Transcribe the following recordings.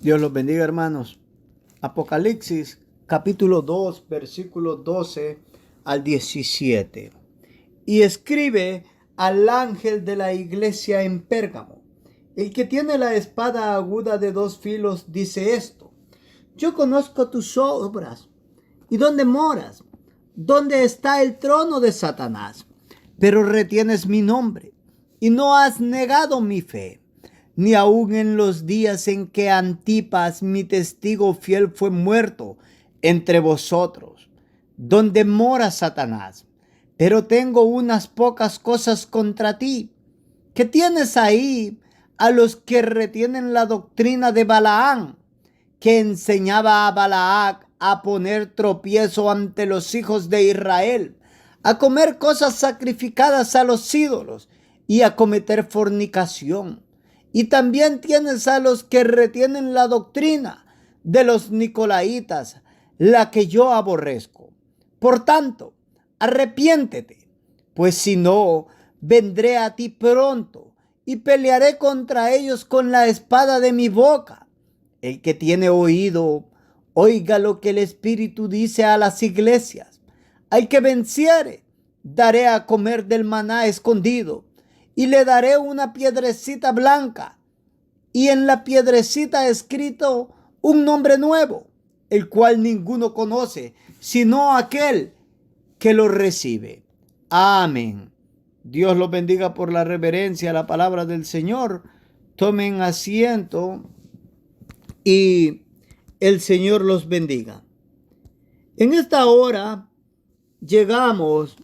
Dios los bendiga, hermanos. Apocalipsis capítulo 2, versículo 12 al 17. Y escribe al ángel de la iglesia en Pérgamo: el que tiene la espada aguda de dos filos dice esto: yo conozco tus obras y dónde moras, dónde está el trono de Satanás, pero retienes mi nombre y no has negado mi fe, ni aun en los días en que Antipas, mi testigo fiel, fue muerto entre vosotros, donde mora Satanás. Pero tengo unas pocas cosas contra ti, que tienes ahí a los que retienen la doctrina de Balaam, que enseñaba a Balac a poner tropiezo ante los hijos de Israel, a comer cosas sacrificadas a los ídolos y a cometer fornicación. Y también tienes a los que retienen la doctrina de los nicolaitas, la que yo aborrezco. Por tanto, arrepiéntete, pues si no, vendré a ti pronto y pelearé contra ellos con la espada de mi boca. El que tiene oído, oiga lo que el Espíritu dice a las iglesias. Al que venciere, daré a comer del maná escondido, y le daré una piedrecita blanca, y en la piedrecita escrito un nombre nuevo, el cual ninguno conoce, sino aquel que lo recibe. Amén. Dios los bendiga por la reverencia a la palabra del Señor. Tomen asiento y el Señor los bendiga. En esta hora llegamos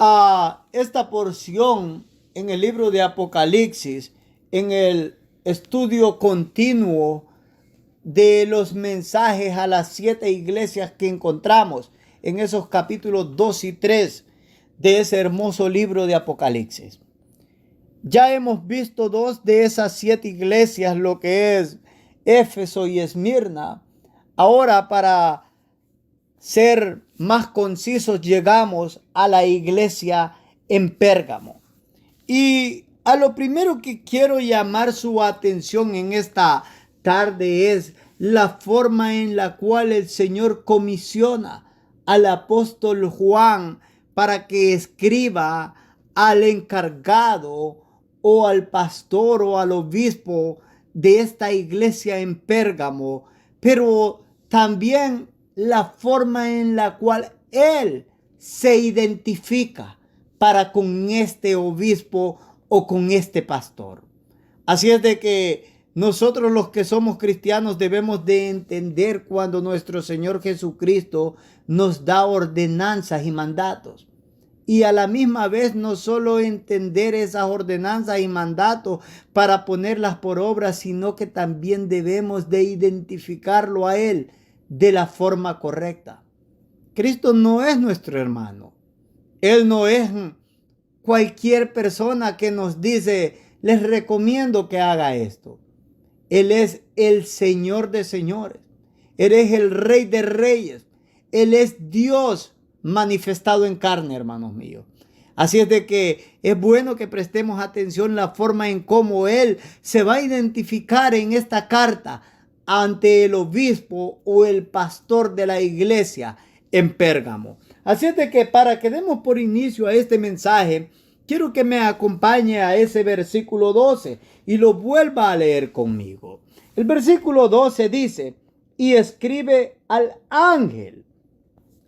a esta porción en el libro de Apocalipsis, en el estudio continuo de los mensajes a las 7 iglesias que encontramos en esos capítulos 2 y 3 de ese hermoso libro de Apocalipsis. Ya hemos visto 2 de esas 7 iglesias, lo que es Éfeso y Esmirna. Ahora, para ser más concisos, llegamos a la iglesia en Pérgamo. Y a lo primero que quiero llamar su atención en esta tarde es la forma en la cual el Señor comisiona al apóstol Juan para que escriba al encargado o al pastor o al obispo de esta iglesia en Pérgamo, pero también la forma en la cual él se identifica para con este obispo o con este pastor. Así es de que nosotros, los que somos cristianos, debemos de entender cuando nuestro Señor Jesucristo nos da ordenanzas y mandatos. Y a la misma vez no solo entender esas ordenanzas y mandatos para ponerlas por obra, sino que también debemos de identificarlo a Él de la forma correcta. Cristo no es nuestro hermano. Él no es cualquier persona que nos dice: les recomiendo que haga esto. Él es el Señor de señores. Él es el Rey de reyes. Él es Dios manifestado en carne, hermanos míos. Así es de que es bueno que prestemos atención a la forma en cómo Él se va a identificar en esta carta ante el obispo o el pastor de la iglesia en Pérgamo. Así es de que, para que demos por inicio a este mensaje, quiero que me acompañe a ese versículo 12 y lo vuelva a leer conmigo. El versículo 12 dice: y escribe al ángel.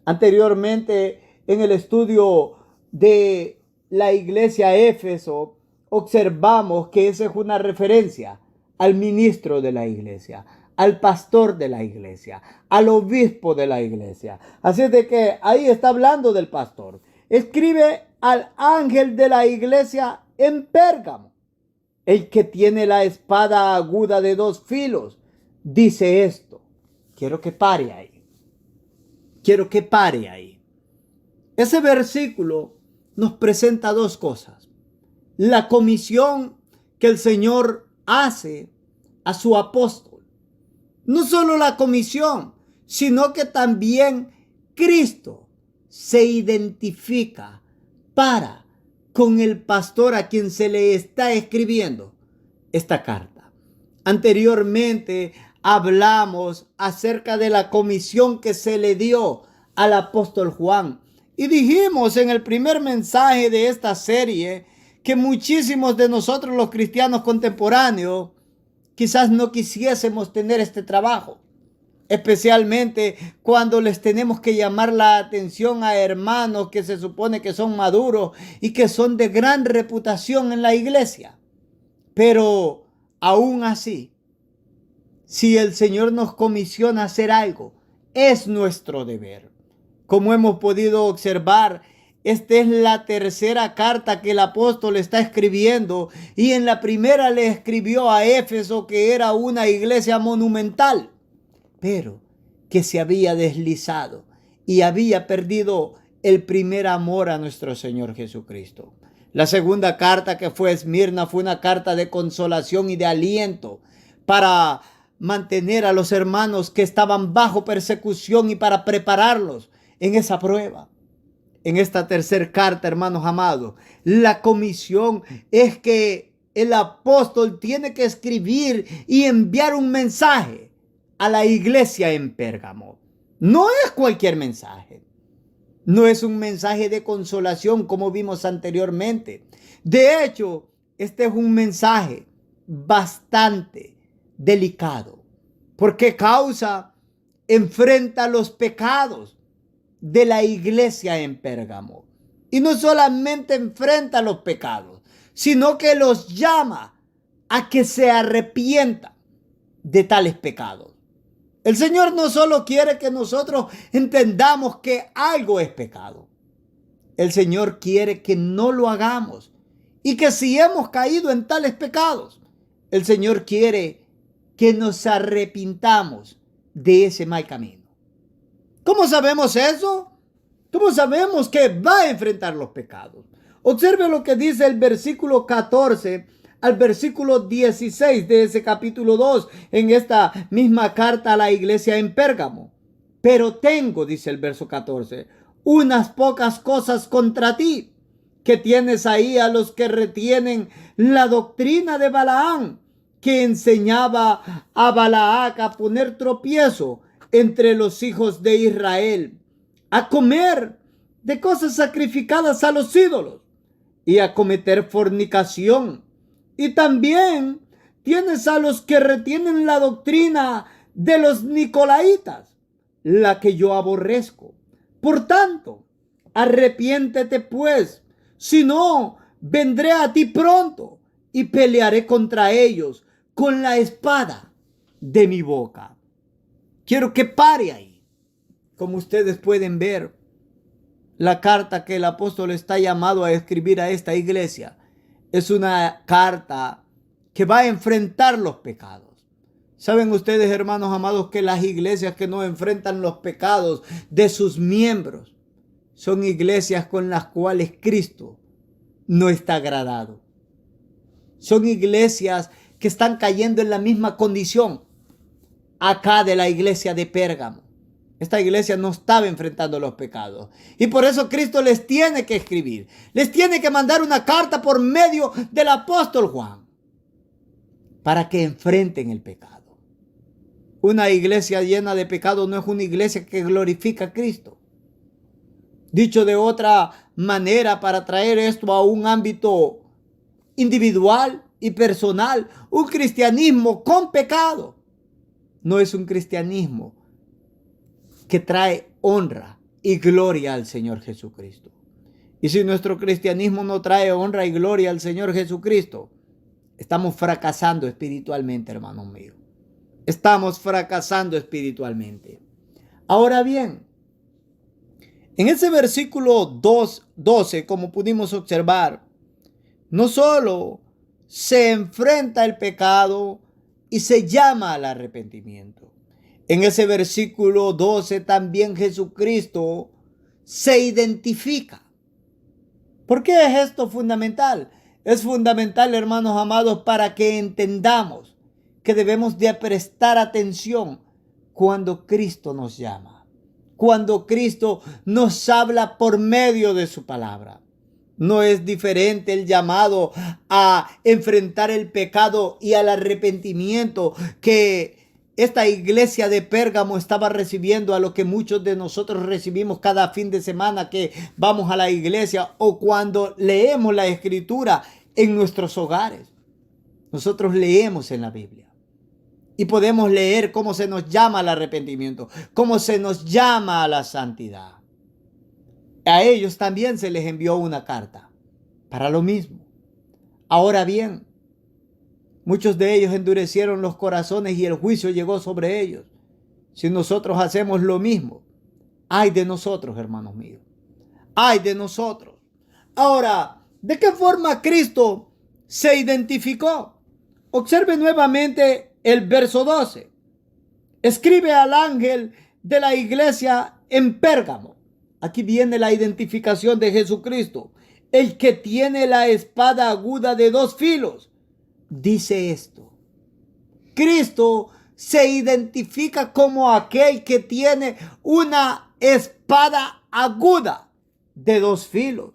Anteriormente, en el estudio de la iglesia Éfeso, observamos que esa es una referencia al ministro de la iglesia, al pastor de la iglesia, al obispo de la iglesia. Así es de que ahí está hablando del pastor. Escribe al ángel de la iglesia en Pérgamo: el que tiene la espada aguda de dos filos dice esto. Quiero que pare ahí. Quiero que pare ahí. Ese versículo nos presenta dos cosas: la comisión que el Señor hace a su apóstol. No solo la comisión, sino que también Cristo se identifica para con el pastor a quien se le está escribiendo esta carta. Anteriormente hablamos acerca de la comisión que se le dio al apóstol Juan. Y dijimos en el primer mensaje de esta serie que muchísimos de nosotros los cristianos contemporáneos quizás no quisiésemos tener este trabajo. Especialmente cuando les tenemos que llamar la atención a hermanos que se supone que son maduros y que son de gran reputación en la iglesia. Pero aún así, si el Señor nos comisiona a hacer algo, es nuestro deber. Como hemos podido observar, esta es la tercera carta que el apóstol está escribiendo, y en la primera le escribió a Éfeso, que era una iglesia monumental, pero que se había deslizado y había perdido el primer amor a nuestro Señor Jesucristo. La segunda carta, que fue a Esmirna, fue una carta de consolación y de aliento para mantener a los hermanos que estaban bajo persecución y para prepararlos en esa prueba. En esta tercera carta, hermanos amados, la comisión es que el apóstol tiene que escribir y enviar un mensaje a la iglesia en Pérgamo. No es cualquier mensaje. No es un mensaje de consolación como vimos anteriormente. De hecho, este es un mensaje bastante delicado, porque enfrenta los pecados de la iglesia en Pérgamo. Y no solamente enfrenta los pecados, sino que los llama a que se arrepientan de tales pecados. El Señor no solo quiere que nosotros entendamos que algo es pecado. El Señor quiere que no lo hagamos. Y que si hemos caído en tales pecados, el Señor quiere que nos arrepintamos de ese mal camino. ¿Cómo sabemos eso? ¿Cómo sabemos que va a enfrentar los pecados? Observe lo que dice el versículo 14 al versículo 16 de ese capítulo 2 en esta misma carta a la iglesia en Pérgamo. Pero tengo, dice el verso 14, unas pocas cosas contra ti, que tienes ahí a los que retienen la doctrina de Balaam, que enseñaba a Balac a poner tropiezo entre los hijos de Israel, a comer de cosas sacrificadas a los ídolos y a cometer fornicación. Y también tienes a los que retienen la doctrina de los nicolaitas, la que yo aborrezco. Por tanto, arrepiéntete pues, si no, vendré a ti pronto y pelearé contra ellos con la espada de mi boca. Quiero que pare ahí. Como ustedes pueden ver, la carta que el apóstol está llamado a escribir a esta iglesia es una carta que va a enfrentar los pecados. ¿Saben ustedes, hermanos amados, que las iglesias que no enfrentan los pecados de sus miembros son iglesias con las cuales Cristo no está agradado? Son iglesias que están cayendo en la misma condición acá de la iglesia de Pérgamo. Esta iglesia no estaba enfrentando los pecados. Y por eso Cristo les tiene que escribir. Les tiene que mandar una carta por medio del apóstol Juan, para que enfrenten el pecado. Una iglesia llena de pecado no es una iglesia que glorifica a Cristo. Dicho de otra manera, para traer esto a un ámbito individual y personal, un cristianismo con pecado no es un cristianismo que trae honra y gloria al Señor Jesucristo. Y si nuestro cristianismo no trae honra y gloria al Señor Jesucristo, estamos fracasando espiritualmente, hermanos míos. Estamos fracasando espiritualmente. Ahora bien, en ese versículo 12, como pudimos observar, no solo se enfrenta el pecado y se llama al arrepentimiento. En ese versículo 12 también Jesucristo se identifica. ¿Por qué es esto fundamental? Es fundamental, hermanos amados, para que entendamos que debemos de prestar atención cuando Cristo nos llama, cuando Cristo nos habla por medio de su palabra. No es diferente el llamado a enfrentar el pecado y al arrepentimiento que esta iglesia de Pérgamo estaba recibiendo, a lo que muchos de nosotros recibimos cada fin de semana que vamos a la iglesia o cuando leemos la escritura en nuestros hogares. Nosotros leemos en la Biblia y podemos leer cómo se nos llama al arrepentimiento, cómo se nos llama a la santidad. A ellos también se les envió una carta para lo mismo. Ahora bien, muchos de ellos endurecieron los corazones y el juicio llegó sobre ellos. Si nosotros hacemos lo mismo, ay de nosotros, hermanos míos. Ay de nosotros. Ahora, ¿de qué forma Cristo se identificó? Observe nuevamente el verso 12. Escribe al ángel de la iglesia en Pérgamo. Aquí viene la identificación de Jesucristo. El que tiene la espada aguda de dos filos. Dice esto. Cristo se identifica como aquel que tiene una espada aguda de dos filos.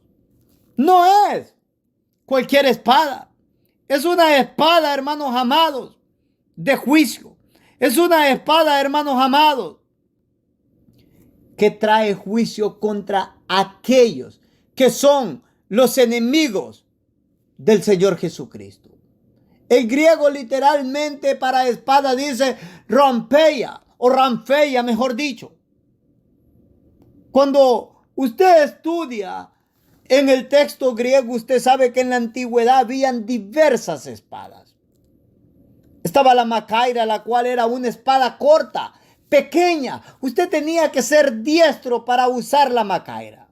No es cualquier espada. Es una espada, hermanos amados, de juicio. Es una espada, hermanos amados, que trae juicio contra aquellos que son los enemigos del Señor Jesucristo. El griego literalmente para espada dice rompeia o ranfeia, mejor dicho. Cuando usted estudia en el texto griego, usted sabe que en la antigüedad habían diversas espadas. Estaba la macaira, la cual era una espada corta, pequeña. Usted tenía que ser diestro para usar la macaira.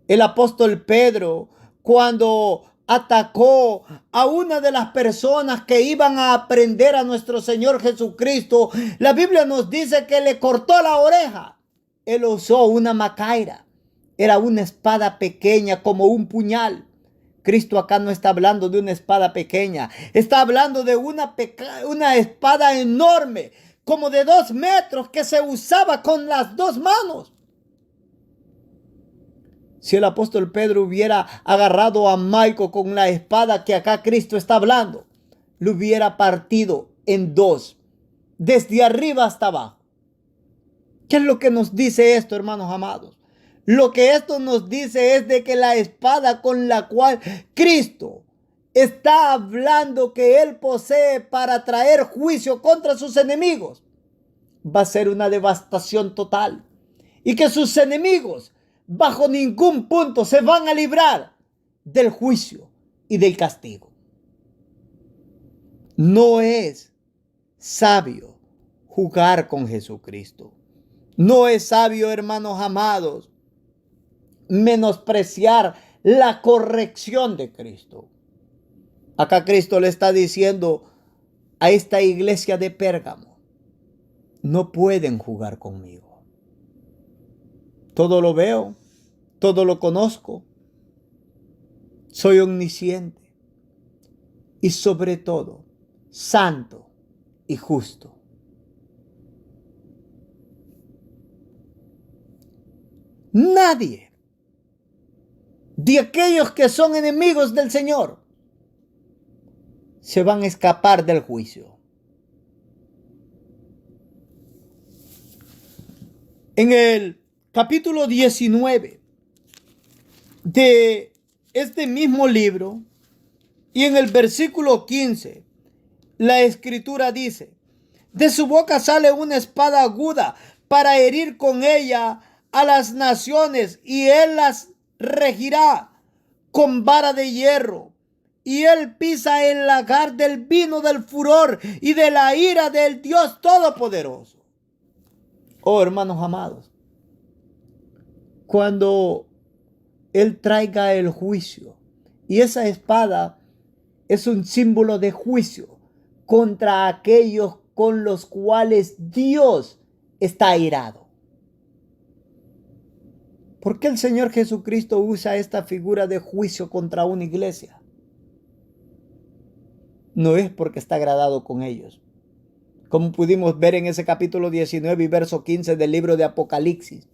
El apóstol Pedro, cuando atacó a una de las personas que iban a aprender a nuestro Señor Jesucristo, la Biblia nos dice que le cortó la oreja. Él usó una macaira. Era una espada pequeña como un puñal. Cristo acá no está hablando de una espada pequeña. Está hablando de una espada enorme, como de 2 metros, que se usaba con las 2 manos. Si el apóstol Pedro hubiera agarrado a Malco con la espada que acá Cristo está hablando, lo hubiera partido en 2, desde arriba hasta abajo. ¿Qué es lo que nos dice esto, hermanos amados? Lo que esto nos dice es de que la espada con la cual Cristo está hablando que Él posee para traer juicio contra sus enemigos va a ser una devastación total. Y que sus enemigos bajo ningún punto se van a librar del juicio y del castigo. No es sabio jugar con Jesucristo. No es sabio, hermanos amados, menospreciar la corrección de Cristo. Acá Cristo le está diciendo a esta iglesia de Pérgamo, no pueden jugar conmigo. Todo lo veo, todo lo conozco, soy omnisciente y sobre todo santo y justo. Nadie de aquellos que son enemigos del Señor se van a escapar del juicio. En el capítulo 19 de este mismo libro y en el versículo 15, la escritura dice: de su boca sale una espada aguda para herir con ella a las naciones, y él las regirá con vara de hierro, y él pisa el lagar del vino del furor y de la ira del Dios Todopoderoso. Oh, hermanos amados, cuando él traiga el juicio, y esa espada es un símbolo de juicio contra aquellos con los cuales Dios está airado. ¿Por qué el Señor Jesucristo usa esta figura de juicio contra una iglesia? No es porque está agradado con ellos. Como pudimos ver en ese capítulo 19 y verso 15 del libro de Apocalipsis,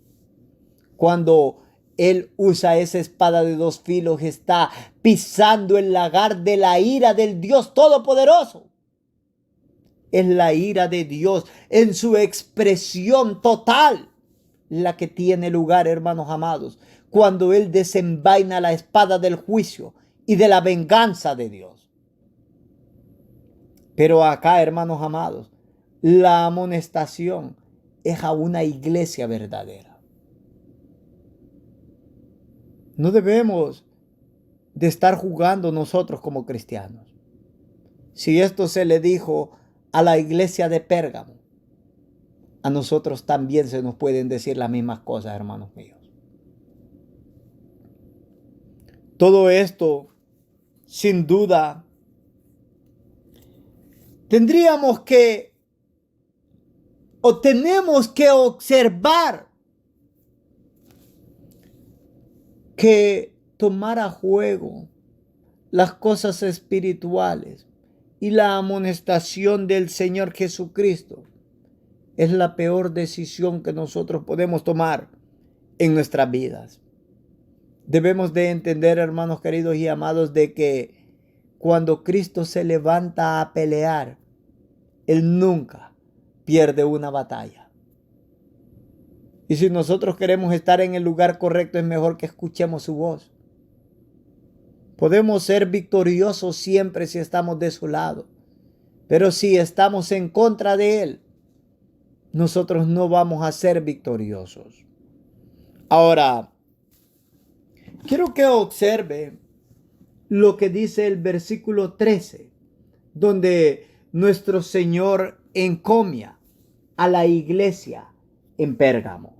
cuando Él usa esa espada de dos filos, está pisando el lagar de la ira del Dios Todopoderoso. Es la ira de Dios en su expresión total la que tiene lugar, hermanos amados, cuando Él desenvaina la espada del juicio y de la venganza de Dios. Pero acá, hermanos amados, la amonestación es a una iglesia verdadera. No debemos de estar jugando nosotros como cristianos. Si esto se le dijo a la iglesia de Pérgamo, a nosotros también se nos pueden decir las mismas cosas, hermanos míos. Todo esto, sin duda, tendríamos que o tenemos que observar que tomar a juego las cosas espirituales y la amonestación del Señor Jesucristo es la peor decisión que nosotros podemos tomar en nuestras vidas. Debemos de entender, hermanos queridos y amados, de que cuando Cristo se levanta a pelear, Él nunca pierde una batalla. Y si nosotros queremos estar en el lugar correcto, es mejor que escuchemos su voz. Podemos ser victoriosos siempre si estamos de su lado, pero si estamos en contra de Él, nosotros no vamos a ser victoriosos. Ahora, quiero que observe lo que dice el versículo 13, donde nuestro Señor encomia a la iglesia en Pérgamo.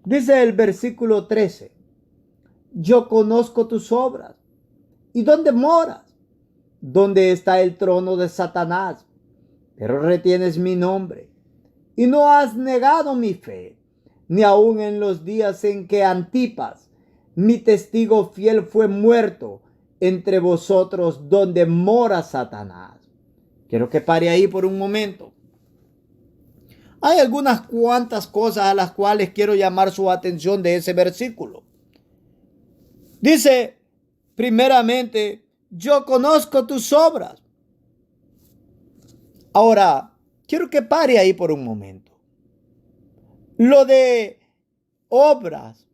Dice el versículo 13, yo conozco tus obras y dónde moras, dónde está el trono de Satanás, pero retienes mi nombre y no has negado mi fe, ni aun en los días en que Antipas, mi testigo fiel, fue muerto entre vosotros donde mora Satanás. Quiero que pare ahí por un momento. Hay algunas cuantas cosas a las cuales quiero llamar su atención de ese versículo. Dice, primeramente, yo conozco tus obras. Ahora, quiero que pare ahí por un momento. Lo de obras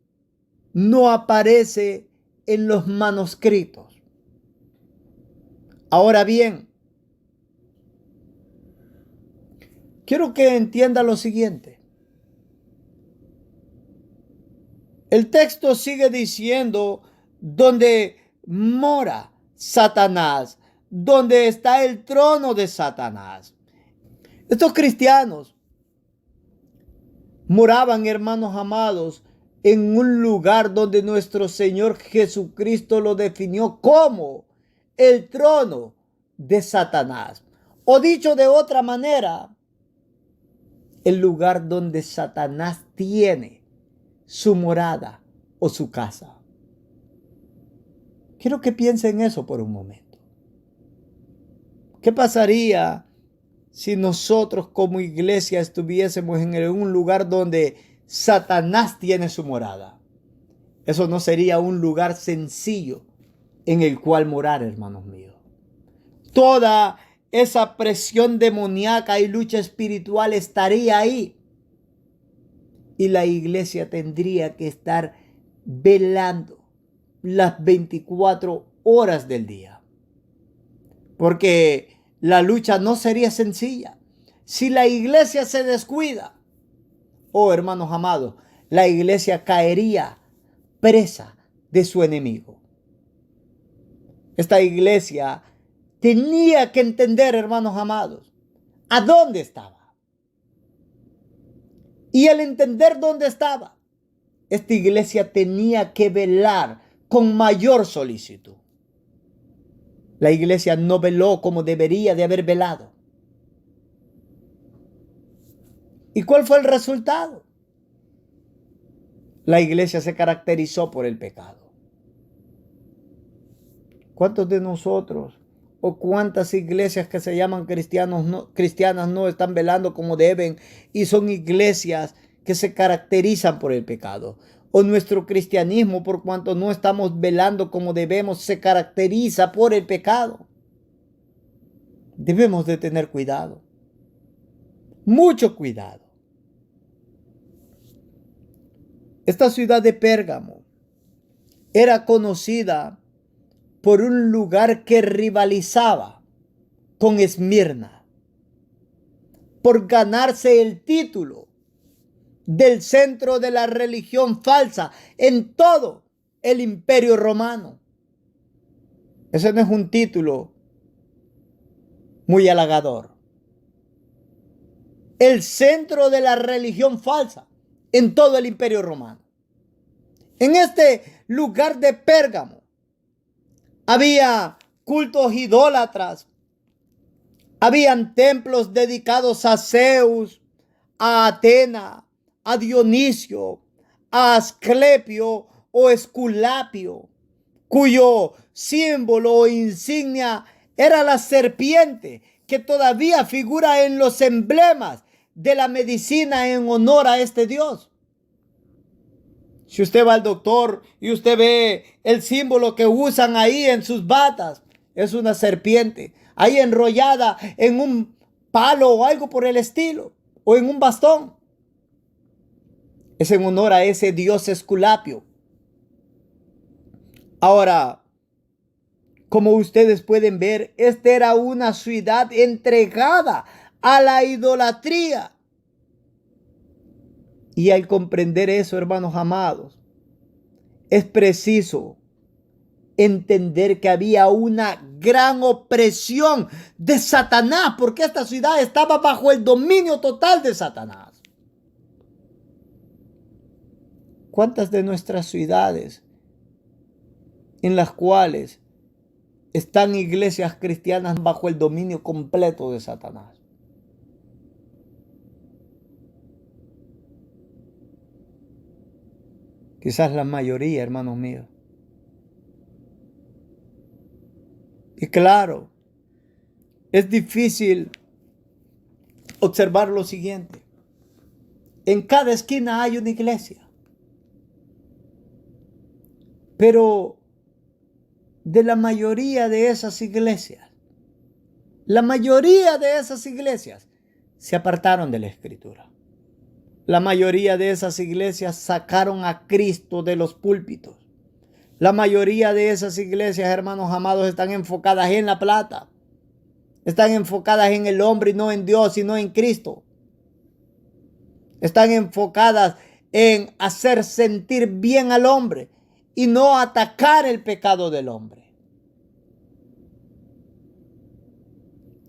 no aparece en los manuscritos. Ahora bien, quiero que entienda lo siguiente. El texto sigue diciendo donde mora Satanás, donde está el trono de Satanás. Estos cristianos moraban, hermanos amados, en un lugar donde nuestro Señor Jesucristo lo definió como el trono de Satanás. O dicho de otra manera, el lugar donde Satanás tiene su morada o su casa. Quiero que piensen en eso por un momento. ¿Qué pasaría si nosotros como iglesia estuviésemos en un lugar donde Satanás tiene su morada? Eso no sería un lugar sencillo en el cual morar, hermanos míos. Toda esa presión demoníaca y lucha espiritual estaría ahí. Y la iglesia tendría que estar velando las 24 horas del día. Porque la lucha no sería sencilla. Si la iglesia se descuida, oh hermanos amados, la iglesia caería presa de su enemigo. Esta iglesia tenía que entender, hermanos amados, a dónde estaba. Y al entender dónde estaba, esta iglesia tenía que velar con mayor solicitud. La iglesia no veló como debería de haber velado. ¿Y cuál fue el resultado? La iglesia se caracterizó por el pecado. ¿Cuántos de nosotros o cuántas iglesias que se llaman cristianas no están velando como deben y son iglesias que se caracterizan por el pecado? o nuestro cristianismo, por cuanto no estamos velando como debemos, se caracteriza por el pecado. Debemos de tener cuidado, mucho cuidado. Esta ciudad de Pérgamo era conocida por un lugar que rivalizaba con Esmirna, por ganarse el título del centro de la religión falsa en todo el Imperio Romano. Ese no es un título muy halagador. El centro de la religión falsa en todo el Imperio Romano. En este lugar de Pérgamo había cultos idólatras, habían templos dedicados a Zeus, a Atena, a Dionisio, a Asclepio o Esculapio, cuyo símbolo o insignia era la serpiente, que todavía figura en los emblemas de la medicina en honor a este dios. Si usted va al doctor y usted ve el símbolo que usan ahí en sus batas, es una serpiente, ahí enrollada en un palo o algo por el estilo, o en un bastón. Es en honor a ese dios Esculapio. Ahora, como ustedes pueden ver, esta era una ciudad entregada a la idolatría. Y al comprender eso, hermanos amados, es preciso entender que había una gran opresión de Satanás, porque esta ciudad estaba bajo el dominio total de Satanás. ¿Cuántas de nuestras ciudades en las cuales están iglesias cristianas bajo el dominio completo de Satanás? Quizás la mayoría, hermanos míos. Y claro, es difícil observar lo siguiente. En cada esquina hay una iglesia. Pero de la mayoría de esas iglesias, la mayoría de esas iglesias se apartaron de la Escritura. La mayoría de esas iglesias sacaron a Cristo de los púlpitos. La mayoría de esas iglesias, hermanos amados, están enfocadas en la plata. Están enfocadas en el hombre y no en Dios, sino en Cristo. Están enfocadas en hacer sentir bien al hombre y no atacar el pecado del hombre.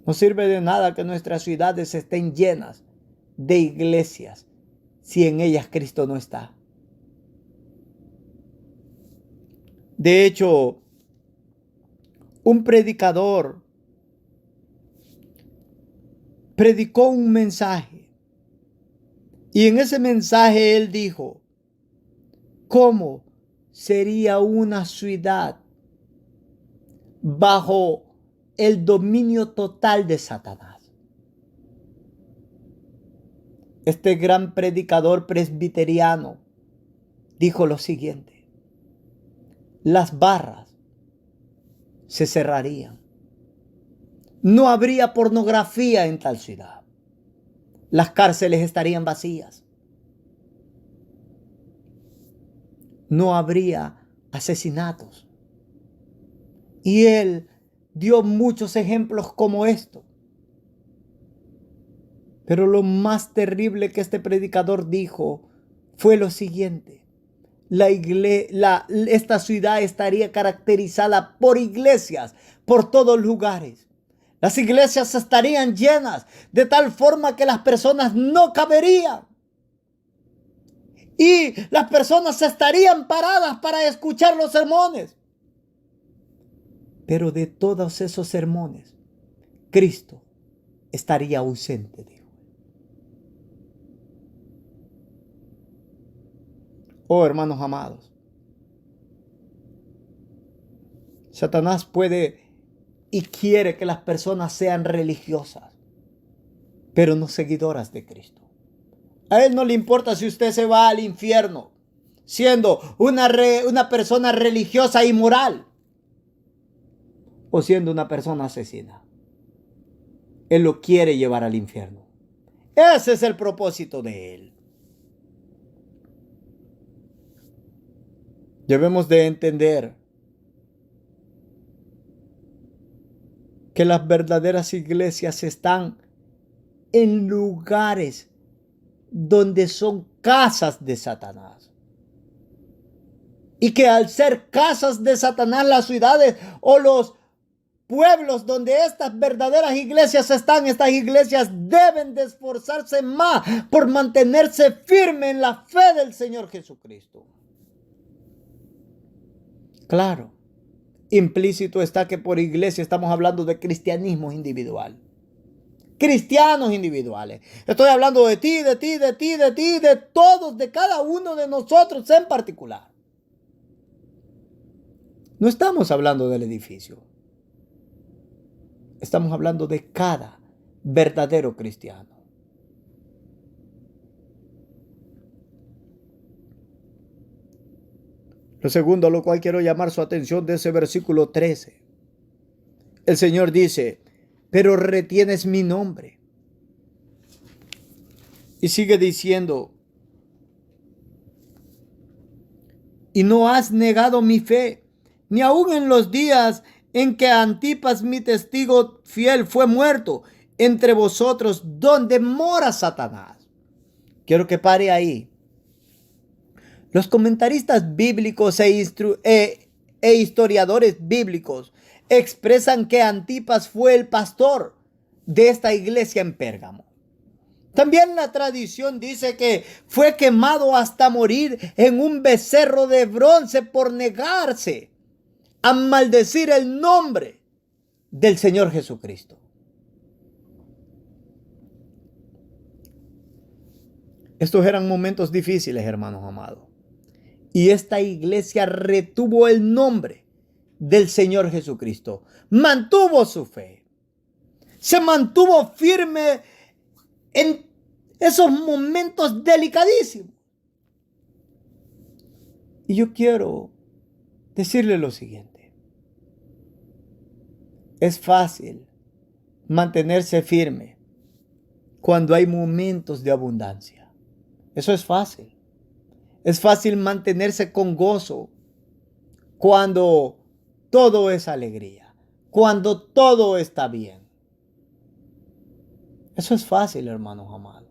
No sirve de nada que nuestras ciudades estén llenas de iglesias si en ellas Cristo no está. De hecho, un predicador predicó un mensaje y en ese mensaje él dijo: ¿cómo sería una ciudad bajo el dominio total de Satanás? Este gran predicador presbiteriano dijo lo siguiente: las barras se cerrarían. No habría pornografía en tal ciudad. Las cárceles estarían vacías. No habría asesinatos. Y él dio muchos ejemplos como esto. Pero lo más terrible que este predicador dijo fue lo siguiente: esta ciudad estaría caracterizada por iglesias por todos lugares. Las iglesias estarían llenas de tal forma que las personas no caberían. Y las personas estarían paradas para escuchar los sermones. Pero de todos esos sermones, Cristo estaría ausente, dijo. Oh, hermanos amados, Satanás puede y quiere que las personas sean religiosas, pero no seguidoras de Cristo. A él no le importa si usted se va al infierno, siendo una persona religiosa y moral, o siendo una persona asesina. Él lo quiere llevar al infierno. Ese es el propósito de él. Debemos de entender que las verdaderas iglesias están en lugares donde son casas de Satanás. Y que al ser casas de Satanás, las ciudades o los pueblos donde estas verdaderas iglesias están, estas iglesias deben de esforzarse más por mantenerse firme en la fe del Señor Jesucristo. Claro, implícito está que por iglesia estamos hablando de cristianismo individual. Cristianos individuales. Estoy hablando de ti, de ti, de ti, de ti, de todos, de cada uno de nosotros en particular. No estamos hablando del edificio. Estamos hablando de cada verdadero cristiano. Lo segundo a lo cual quiero llamar su atención de ese versículo 13. El Señor dice, pero retienes mi nombre. Y sigue diciendo, y no has negado mi fe, ni aun en los días en que Antipas, mi testigo fiel, fue muerto entre vosotros, donde mora Satanás. Quiero que pare ahí. Los comentaristas bíblicos e historiadores bíblicos expresan que Antipas fue el pastor de esta iglesia en Pérgamo. También la tradición dice que fue quemado hasta morir en un becerro de bronce por negarse a maldecir el nombre del Señor Jesucristo. Estos eran momentos difíciles, hermanos amados. Y esta iglesia retuvo el nombre del Señor Jesucristo. Mantuvo su fe. Se mantuvo firme en esos momentos delicadísimos. Y yo quiero decirle lo siguiente. Es fácil mantenerse firme cuando hay momentos de abundancia. Eso es fácil. Es fácil mantenerse con gozo cuando todo es alegría, cuando todo está bien. Eso es fácil, hermanos amados.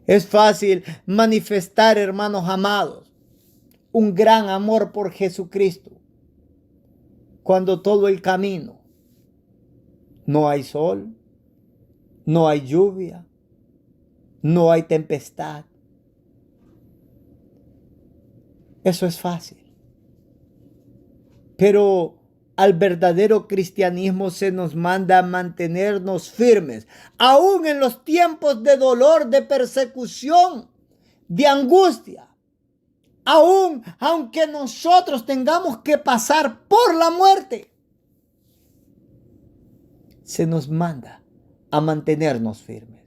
Es fácil manifestar, hermanos amados, un gran amor por Jesucristo cuando todo el camino no hay sol, no hay lluvia, no hay tempestad. Eso es fácil. Pero al verdadero cristianismo se nos manda a mantenernos firmes, aún en los tiempos de dolor, de persecución, de angustia. Aún aunque nosotros tengamos que pasar por la muerte, se nos manda a mantenernos firmes.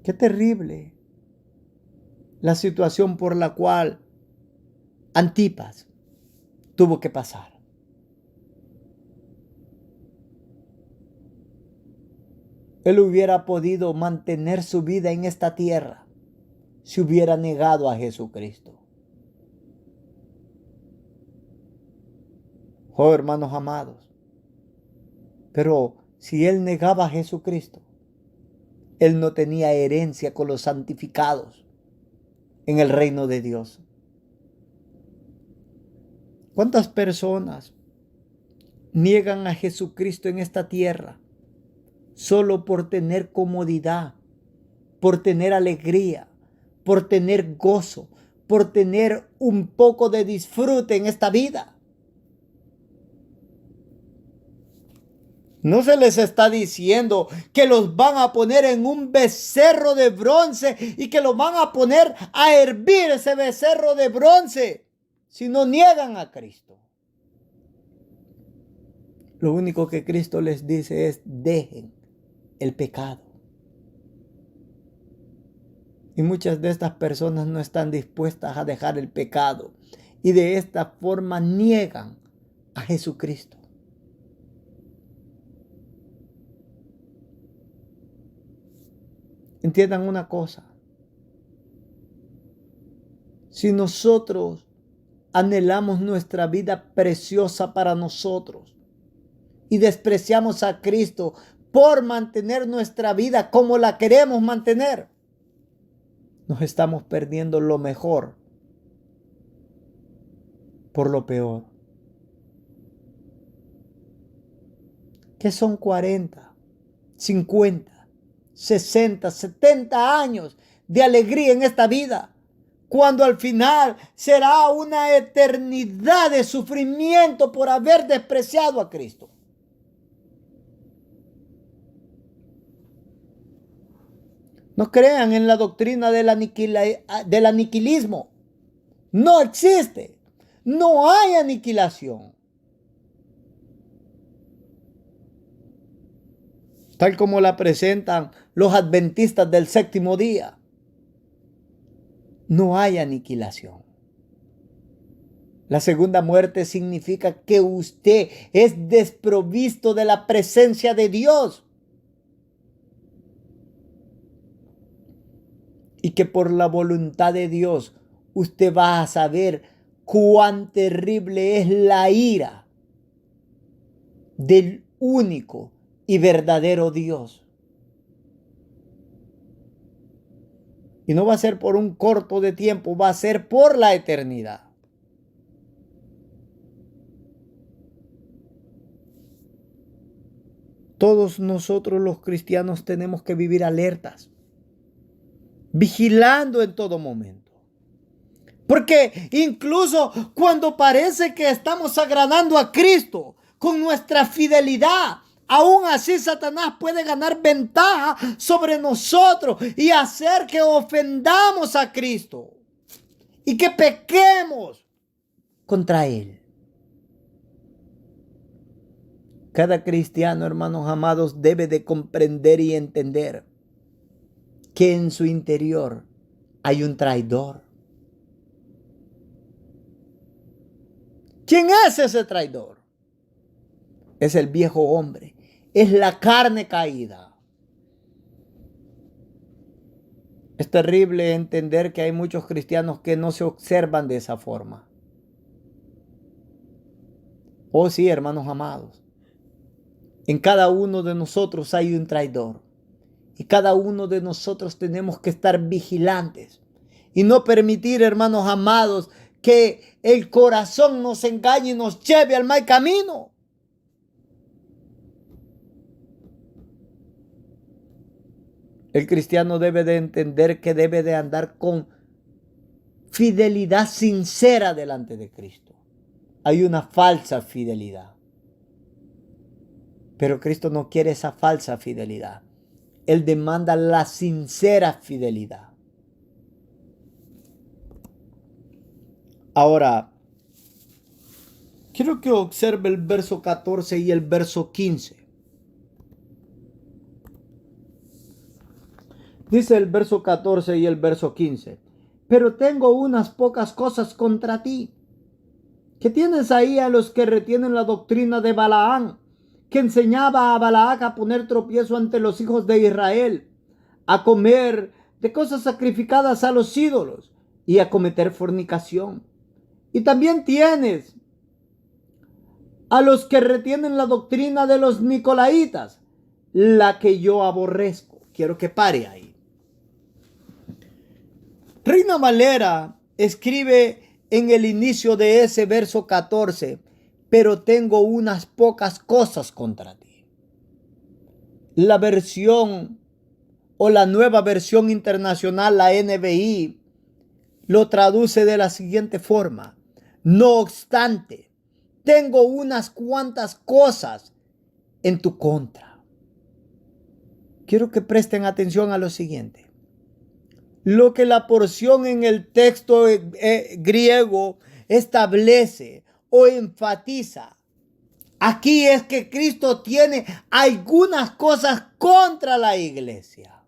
Qué terrible la situación por la cual Antipas tuvo que pasar. Él hubiera podido mantener su vida en esta tierra si hubiera negado a Jesucristo. Oh, hermanos amados, pero si él negaba a Jesucristo, él no tenía herencia con los santificados en el reino de Dios. ¿Cuántas personas niegan a Jesucristo en esta tierra solo por tener comodidad, por tener alegría, por tener gozo, por tener un poco de disfrute en esta vida? No se les está diciendo que los van a poner en un becerro de bronce y que los van a poner a hervir ese becerro de bronce si no niegan a Cristo. Lo único que Cristo les dice es: dejen el pecado. Y muchas de estas personas no están dispuestas a dejar el pecado y de esta forma niegan a Jesucristo. Entiendan una cosa. Si nosotros anhelamos nuestra vida preciosa para nosotros y despreciamos a Cristo por mantener nuestra vida como la queremos mantener, nos estamos perdiendo lo mejor por lo peor. ¿Qué son 40, 50, 60, 70 años de alegría en esta vida, cuando al final será una eternidad de sufrimiento por haber despreciado a Cristo? No crean en la doctrina del aniquilismo. No existe. No hay aniquilación. Tal como la presentan los adventistas del séptimo día. No hay aniquilación. La segunda muerte significa que usted es desprovisto de la presencia de Dios. Y que por la voluntad de Dios usted va a saber cuán terrible es la ira del único y verdadero Dios. Y no va a ser por un corto de tiempo, va a ser por la eternidad. Todos nosotros los cristianos tenemos que vivir alertas, vigilando en todo momento. Porque incluso cuando parece que estamos agradando a Cristo con nuestra fidelidad, aún así Satanás puede ganar ventaja sobre nosotros y hacer que ofendamos a Cristo y que pequemos contra Él. Cada cristiano, hermanos amados, debe de comprender y entender que en su interior hay un traidor. ¿Quién es ese traidor? Es el viejo hombre, es la carne caída. Es terrible entender que hay muchos cristianos que no se observan de esa forma. Oh sí, hermanos amados, en cada uno de nosotros hay un traidor. Y cada uno de nosotros tenemos que estar vigilantes y no permitir, hermanos amados, que el corazón nos engañe y nos lleve al mal camino. El cristiano debe de entender que debe de andar con fidelidad sincera delante de Cristo. Hay una falsa fidelidad, pero Cristo no quiere esa falsa fidelidad. Él demanda la sincera fidelidad. Ahora, quiero que observe el verso 14 y el verso 15. Dice el verso 14 y el verso 15. Pero tengo unas pocas cosas contra ti, que tienes ahí a los que retienen la doctrina de Balaam, que enseñaba a Balac a poner tropiezo ante los hijos de Israel, a comer de cosas sacrificadas a los ídolos y a cometer fornicación. Y también tienes a los que retienen la doctrina de los nicolaitas, la que yo aborrezco. Quiero que pare ahí. Reina Valera escribe en el inicio de ese verso 14, pero tengo unas pocas cosas contra ti. La versión o la nueva versión internacional, la NBI, lo traduce de la siguiente forma: no obstante, tengo unas cuantas cosas en tu contra. Quiero que presten atención a lo siguiente. Lo que la porción en el texto griego establece o enfatiza aquí es que Cristo tiene algunas cosas contra la iglesia.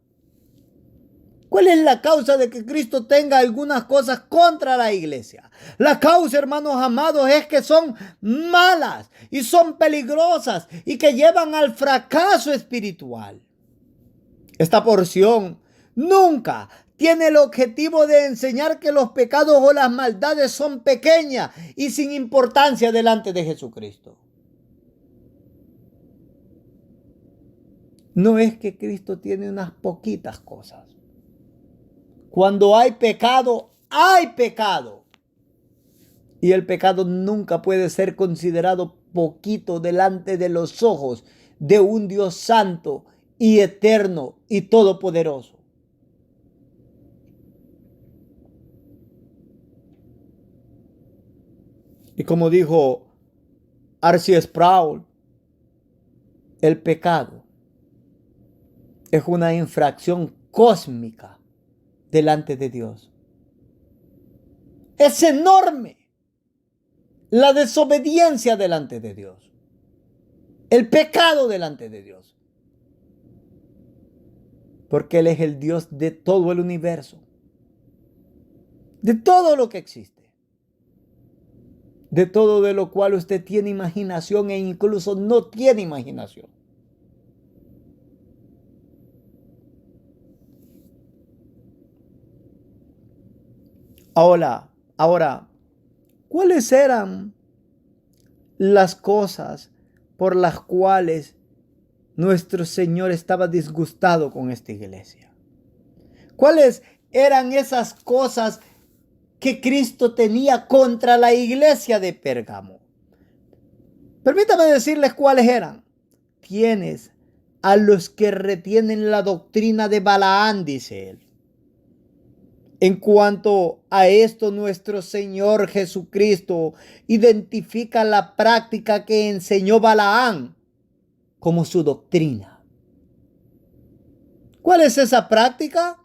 ¿Cuál es la causa de que Cristo tenga algunas cosas contra la iglesia? La causa, hermanos amados, es que son malas y son peligrosas y que llevan al fracaso espiritual. Esta porción nunca tiene el objetivo de enseñar que los pecados o las maldades son pequeñas y sin importancia delante de Jesucristo. No es que Cristo tiene unas poquitas cosas. Cuando hay pecado, hay pecado. Y el pecado nunca puede ser considerado poquito delante de los ojos de un Dios santo y eterno y todopoderoso. Y como dijo R.C. Sproul, el pecado es una infracción cósmica delante de Dios. Es enorme la desobediencia delante de Dios. El pecado delante de Dios. Porque Él es el Dios de todo el universo. De todo lo que existe. De todo de lo cual usted tiene imaginación e incluso no tiene imaginación. Ahora, ¿cuáles eran las cosas por las cuales nuestro Señor estaba disgustado con esta iglesia? ¿Cuáles eran esas cosas que Cristo tenía contra la iglesia de Pérgamo? Permítame decirles cuáles eran. Tienes a los que retienen la doctrina de Balaán, dice él. En cuanto a esto, nuestro Señor Jesucristo identifica la práctica que enseñó Balaán como su doctrina. ¿Cuál es esa práctica?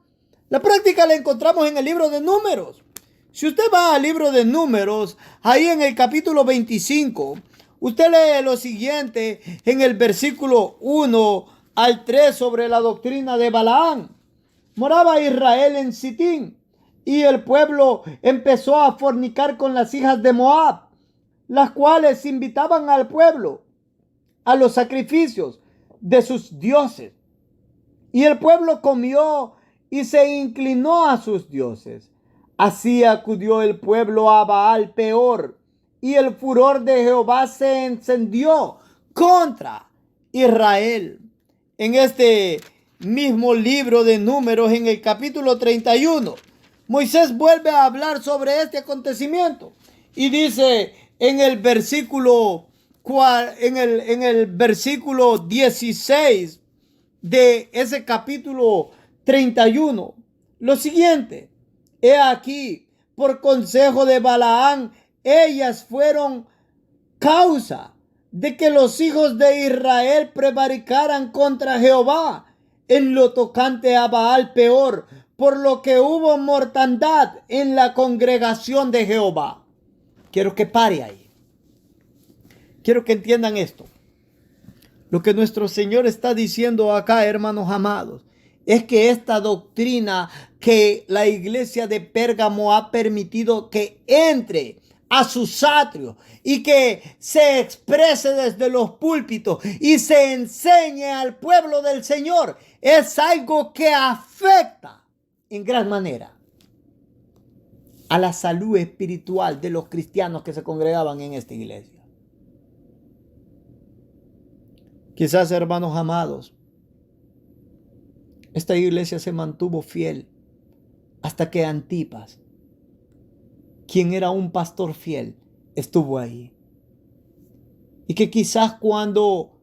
La práctica la encontramos en el libro de Números. Si usted va al libro de Números, ahí en el capítulo 25, usted lee lo siguiente en el versículo 1 al 3 sobre la doctrina de Balaán. Moraba Israel en Sitín. Y el pueblo empezó a fornicar con las hijas de Moab, las cuales invitaban al pueblo a los sacrificios de sus dioses. Y el pueblo comió y se inclinó a sus dioses. Así acudió el pueblo a Baal Peor, y el furor de Jehová se encendió contra Israel. En este mismo libro de Números, en el capítulo 31, Moisés vuelve a hablar sobre este acontecimiento y dice en el versículo 16 de ese capítulo 31 lo siguiente: he aquí, por consejo de Balaán, ellas fueron causa de que los hijos de Israel prevaricaran contra Jehová en lo tocante a Baal Peor, por lo que hubo mortandad en la congregación de Jehová. Quiero que pare ahí. Quiero que entiendan esto. Lo que nuestro Señor está diciendo acá, hermanos amados, es que esta doctrina que la iglesia de Pérgamo ha permitido que entre a sus atrios y que se exprese desde los púlpitos y se enseñe al pueblo del Señor, es algo que afecta en gran manera a la salud espiritual de los cristianos que se congregaban en esta iglesia. Quizás, hermanos amados, esta iglesia se mantuvo fiel hasta que Antipas, quien era un pastor fiel, estuvo ahí. Y que quizás cuando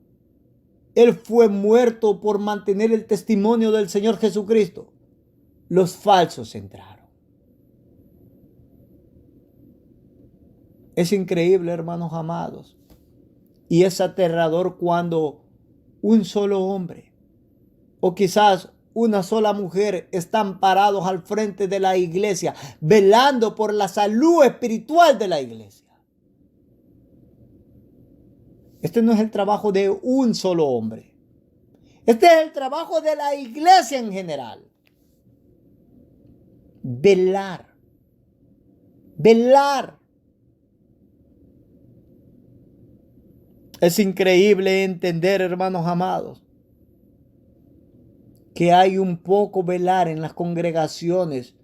él fue muerto por mantener el testimonio del Señor Jesucristo, los falsos entraron. Es increíble, hermanos amados, y es aterrador cuando un solo hombre o quizás una sola mujer están parados al frente de la iglesia, velando por la salud espiritual de la iglesia. Este no es el trabajo de un solo hombre. Este es el trabajo de la iglesia en general. velar. Velar. Es increíble entender, hermanos amados, que hay un poco velar en las congregaciones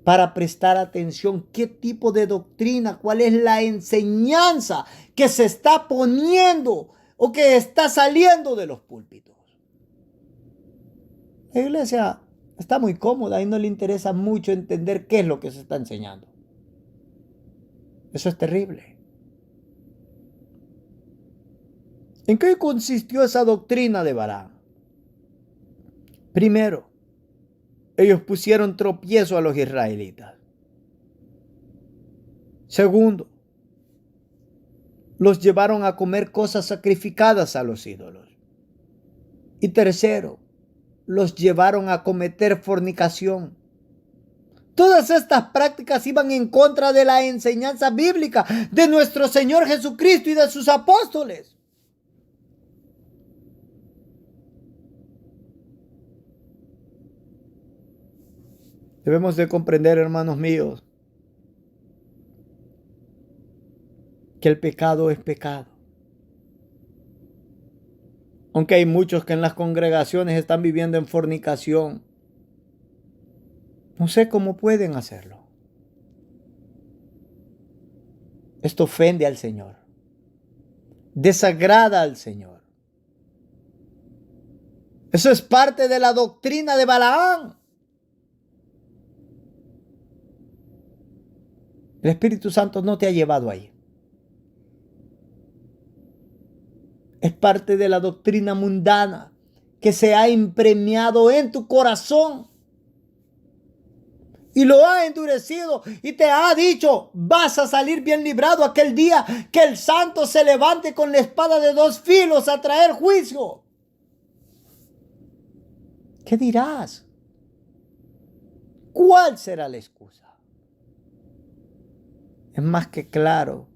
para prestar atención qué tipo de doctrina, cuál es la enseñanza que se está poniendo o que está saliendo de los púlpitos. La iglesia está muy cómoda y no le interesa mucho entender qué es lo que se está enseñando. Eso es terrible. ¿En qué consistió esa doctrina de Balaam? Primero, ellos pusieron tropiezo a los israelitas. Segundo, los llevaron a comer cosas sacrificadas a los ídolos. Y tercero, los llevaron a cometer fornicación. Todas estas prácticas iban en contra de la enseñanza bíblica de nuestro Señor Jesucristo y de sus apóstoles. Debemos de comprender, hermanos míos, que el pecado es pecado. Aunque hay muchos que en las congregaciones están viviendo en fornicación, no sé cómo pueden hacerlo. Esto ofende al Señor, desagrada al Señor. Eso es parte de la doctrina de Balaam. El Espíritu Santo no te ha llevado ahí. Es parte de la doctrina mundana que se ha impregnado en tu corazón y lo ha endurecido y te ha dicho: vas a salir bien librado aquel día que el santo se levante con la espada de dos filos a traer juicio. ¿Qué dirás? ¿Cuál será la excusa? Es más que claro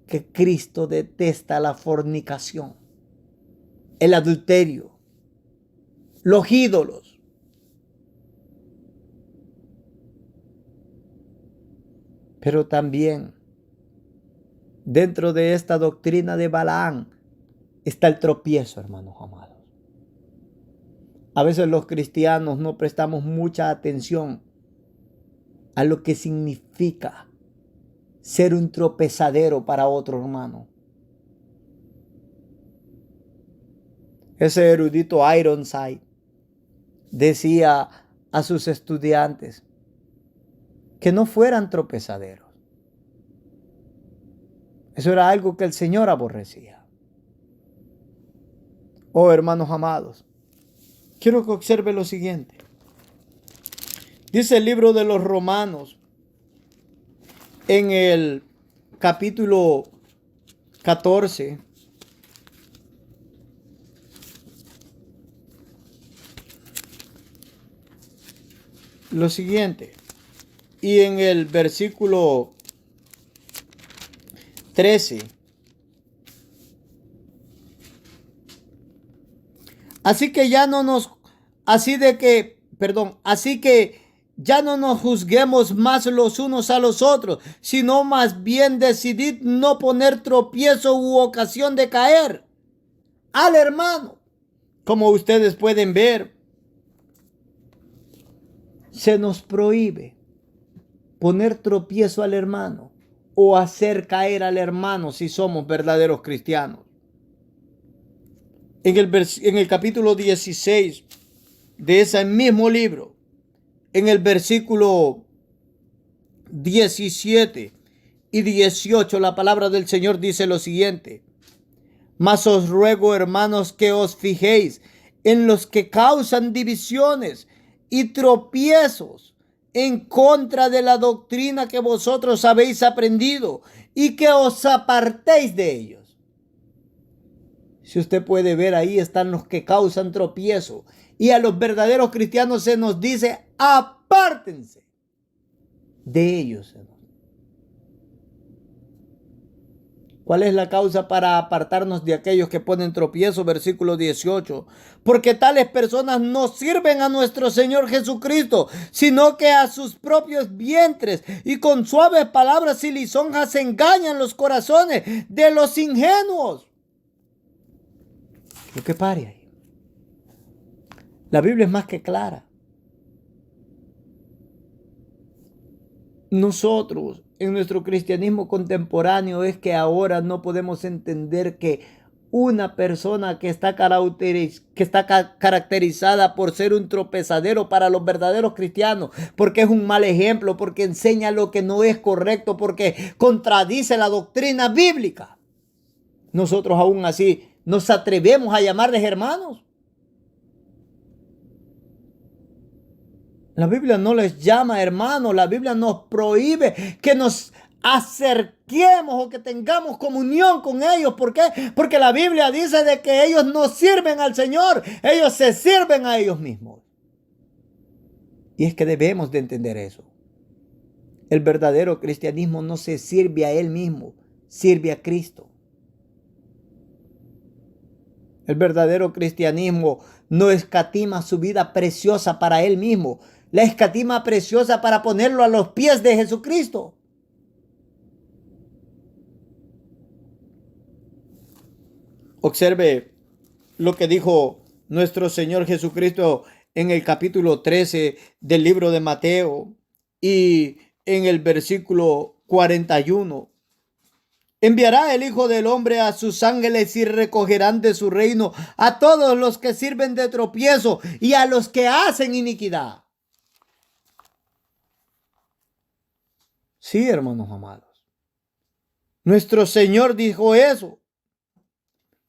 que Cristo detesta la fornicación, el adulterio, los ídolos. Pero también dentro de esta doctrina de Balaam está el tropiezo, hermanos amados. A veces los cristianos no prestamos mucha atención a lo que significa ser un tropezadero para otro hermano. Ese erudito Ironside decía a sus estudiantes que no fueran tropezaderos. Eso era algo que el Señor aborrecía. Oh, hermanos amados, quiero que observe lo siguiente. Dice el libro de los Romanos en el capítulo 14, lo siguiente, y en el versículo 13. Así que ya no nos juzguemos más los unos a los otros, sino más bien decidid no poner tropiezo u ocasión de caer al hermano. Como ustedes pueden ver, se nos prohíbe poner tropiezo al hermano o hacer caer al hermano si somos verdaderos cristianos. En el capítulo 16 de ese mismo libro, en el versículo 17 y 18, la palabra del Señor dice lo siguiente: mas os ruego, hermanos, que os fijéis en los que causan divisiones y tropiezos en contra de la doctrina que vosotros habéis aprendido, y que os apartéis de ellos. Si usted puede ver, ahí están los que causan tropiezo. Y a los verdaderos cristianos se nos dice: apártense de ellos. ¿Cuál es la causa para apartarnos de aquellos que ponen tropiezo? Versículo 18. Porque tales personas no sirven a nuestro Señor Jesucristo, sino que a sus propios vientres, y con suaves palabras y lisonjas engañan los corazones de los ingenuos. Lo que pare ahí. La Biblia es más que clara. Nosotros, en nuestro cristianismo contemporáneo, es que ahora no podemos entender que una persona que está caracterizada por ser un tropezadero para los verdaderos cristianos, porque es un mal ejemplo, porque enseña lo que no es correcto, porque contradice la doctrina bíblica. Nosotros aún así nos atrevemos a llamarles hermanos. La Biblia no les llama hermanos, la Biblia nos prohíbe que nos acerquemos o que tengamos comunión con ellos. ¿Por qué? Porque la Biblia dice de que ellos no sirven al Señor, ellos se sirven a ellos mismos. Y es que debemos de entender eso. El verdadero cristianismo no se sirve a él mismo, sirve a Cristo. El verdadero cristianismo no escatima su vida preciosa para él mismo, la escatima preciosa para ponerlo a los pies de Jesucristo. Observe lo que dijo nuestro Señor Jesucristo en el capítulo 13 del libro de Mateo y en el versículo 41. Enviará el Hijo del Hombre a sus ángeles y recogerán de su reino a todos los que sirven de tropiezo y a los que hacen iniquidad. Sí, hermanos amados. Nuestro Señor dijo eso.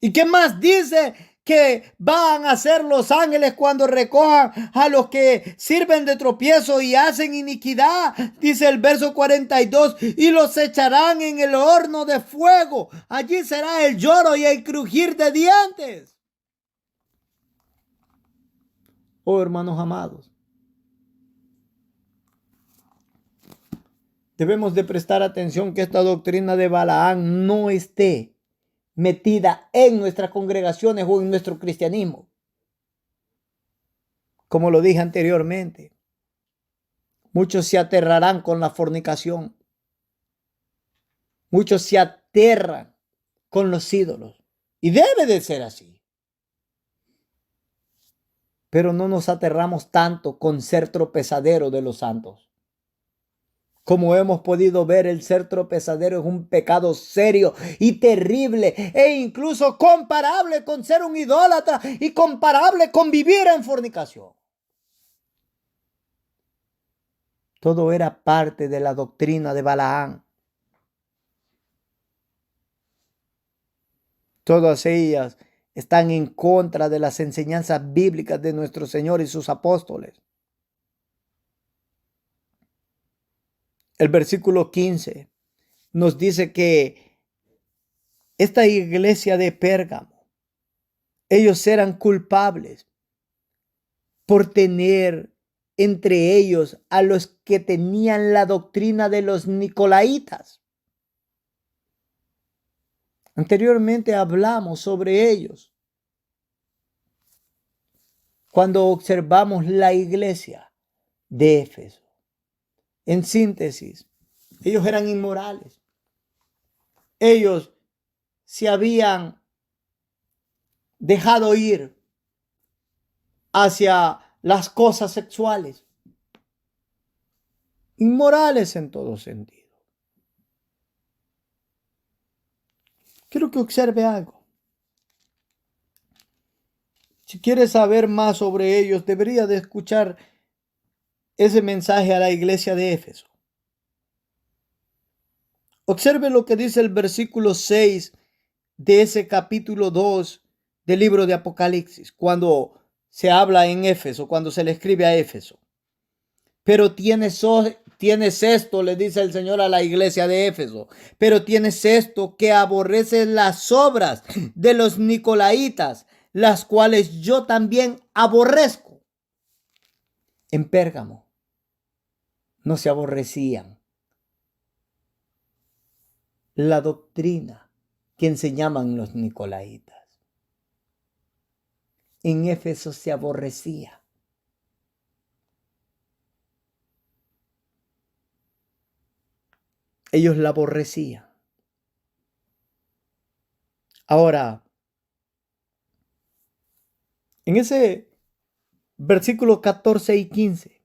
¿Y qué más dice que van a hacer los ángeles cuando recojan a los que sirven de tropiezo y hacen iniquidad? Dice el verso 42, y los echarán en el horno de fuego. Allí será el lloro y el crujir de dientes. Oh, hermanos amados, debemos de prestar atención que esta doctrina de Balaam no esté metida en nuestras congregaciones o en nuestro cristianismo. Como lo dije anteriormente, muchos se aterrarán con la fornicación. Muchos se aterran con los ídolos. Y debe de ser así. Pero no nos aterramos tanto con ser tropezadero de los santos. Como hemos podido ver, el ser tropezadero es un pecado serio y terrible e incluso comparable con ser un idólatra y comparable con vivir en fornicación. Todo era parte de la doctrina de Balaam. Todas ellas están en contra de las enseñanzas bíblicas de nuestro Señor y sus apóstoles. El versículo 15 nos dice que esta iglesia de Pérgamo, ellos eran culpables por tener entre ellos a los que tenían la doctrina de los nicolaitas. Anteriormente hablamos sobre ellos. Cuando observamos la iglesia de Éfeso, en síntesis, ellos eran inmorales. Ellos se habían dejado ir hacia las cosas sexuales. Inmorales en todo sentido. Quiero que observe algo. Si quieres saber más sobre ellos, debería de escuchar ese mensaje a la iglesia de Éfeso. Observe lo que dice el versículo 6 de ese capítulo 2 del libro de Apocalipsis, cuando se habla en Éfeso, cuando se le escribe a Éfeso. Pero tienes esto, le dice el Señor a la iglesia de Éfeso, pero tienes esto, que aborreces las obras de los nicolaitas, las cuales yo también aborrezco. En Pérgamo no se aborrecían la doctrina que enseñaban los nicolaítas. En Éfeso se aborrecía. Ellos la aborrecían. Ahora, en ese versículo 14 y 15,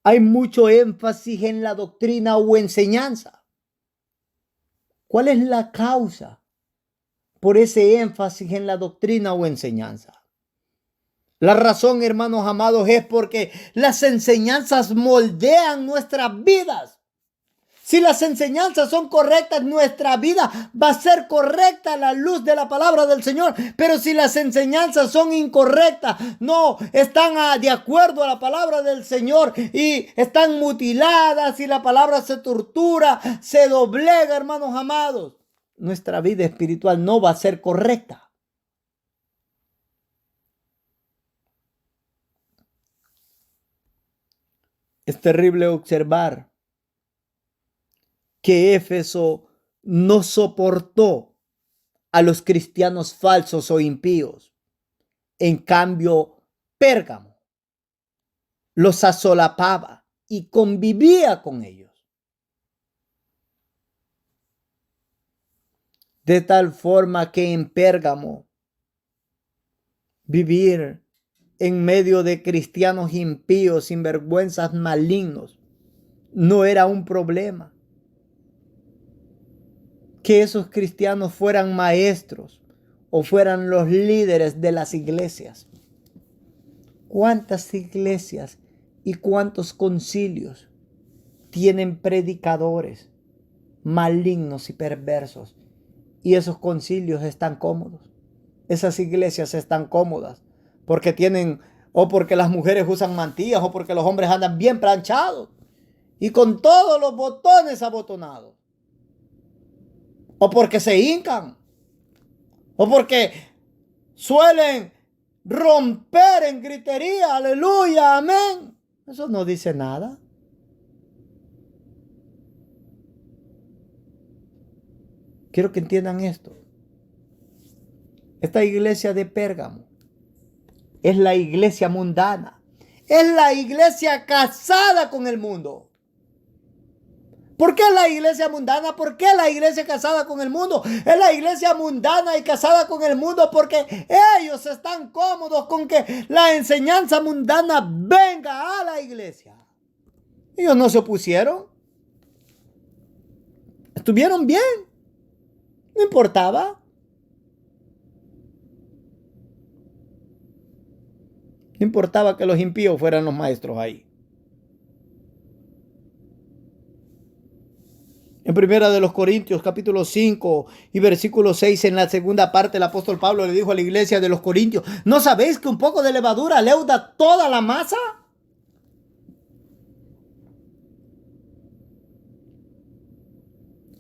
hay mucho énfasis en la doctrina o enseñanza. ¿Cuál es la causa por ese énfasis en la doctrina o enseñanza? La razón, hermanos amados, es porque las enseñanzas moldean nuestras vidas. Si las enseñanzas son correctas, nuestra vida va a ser correcta a la luz de la palabra del Señor. Pero si las enseñanzas son incorrectas, no están de acuerdo a la palabra del Señor y están mutiladas y la palabra se tortura, se doblega, hermanos amados, nuestra vida espiritual no va a ser correcta. Es terrible observar que Éfeso no soportó a los cristianos falsos o impíos. En cambio, Pérgamo los asolapaba y convivía con ellos. De tal forma que en Pérgamo vivir en medio de cristianos impíos, sinvergüenzas, malignos, no era un problema. Que esos cristianos fueran maestros o fueran los líderes de las iglesias. ¿Cuántas iglesias y cuántos concilios tienen predicadores malignos y perversos? Y esos concilios están cómodos. Esas iglesias están cómodas porque tienen, o porque las mujeres usan mantillas, o porque los hombres andan bien planchados y con todos los botones abotonados. O porque se hincan, o porque suelen romper en gritería, aleluya, amén. Eso no dice nada. Quiero que entiendan esto. Esta iglesia de Pérgamo es la iglesia mundana, es la iglesia casada con el mundo. ¿Por qué la iglesia mundana? ¿Por qué la iglesia casada con el mundo? Es la iglesia mundana y casada con el mundo porque ellos están cómodos con que la enseñanza mundana venga a la iglesia. Ellos no se opusieron. Estuvieron bien. No importaba. No importaba que los impíos fueran los maestros ahí. En primera de los Corintios, capítulo 5 y versículo 6, en la segunda parte, el apóstol Pablo le dijo a la iglesia de los Corintios: ¿no sabéis que un poco de levadura leuda toda la masa?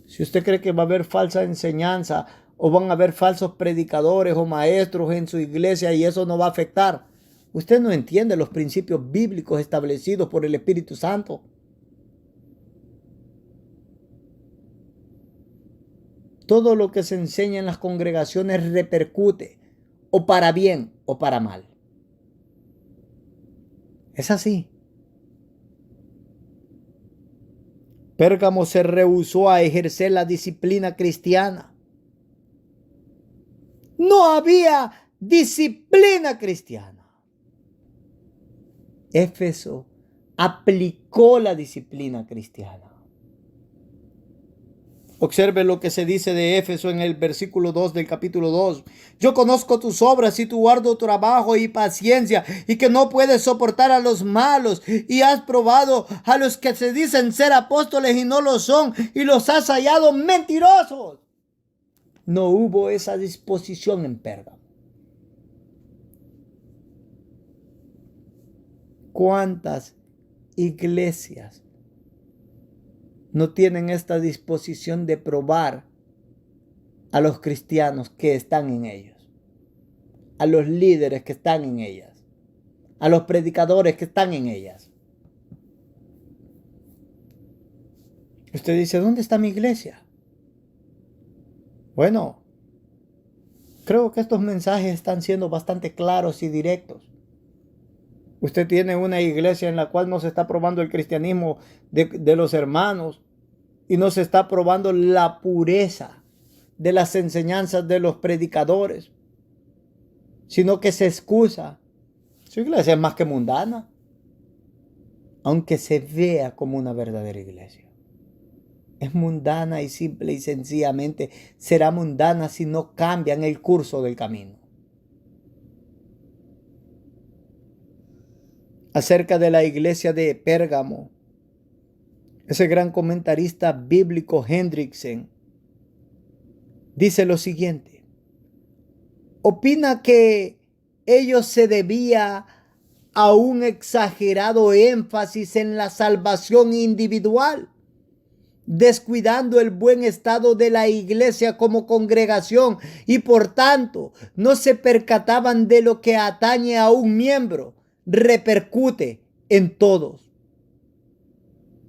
Si usted cree que va a haber falsa enseñanza o van a haber falsos predicadores o maestros en su iglesia y eso no va a afectar, usted no entiende los principios bíblicos establecidos por el Espíritu Santo. Todo lo que se enseña en las congregaciones repercute, o para bien o para mal. Es así. Pérgamo se rehusó a ejercer la disciplina cristiana. No había disciplina cristiana. Éfeso aplicó la disciplina cristiana. Observe lo que se dice de Éfeso en el versículo 2 del capítulo 2. Yo conozco tus obras y tu arduo trabajo y paciencia, y que no puedes soportar a los malos, y has probado a los que se dicen ser apóstoles y no lo son, y los has hallado mentirosos. No hubo esa disposición en Pérgamo. ¿Cuántas iglesias no tienen esta disposición de probar a los cristianos que están en ellos, a los líderes que están en ellas, a los predicadores que están en ellas? Usted dice: ¿dónde está mi iglesia? Bueno, creo que estos mensajes están siendo bastante claros y directos. Usted tiene una iglesia en la cual no se está probando el cristianismo de los hermanos y no se está probando la pureza de las enseñanzas de los predicadores, sino que se excusa. Su iglesia es más que mundana, aunque se vea como una verdadera iglesia. Es mundana y simple y sencillamente será mundana si no cambian el curso del camino. Acerca de la iglesia de Pérgamo, ese gran comentarista bíblico Hendrickson dice lo siguiente: opina que ello se debía a un exagerado énfasis en la salvación individual, descuidando el buen estado de la iglesia como congregación, y por tanto no se percataban de lo que atañe a un miembro repercute en todos.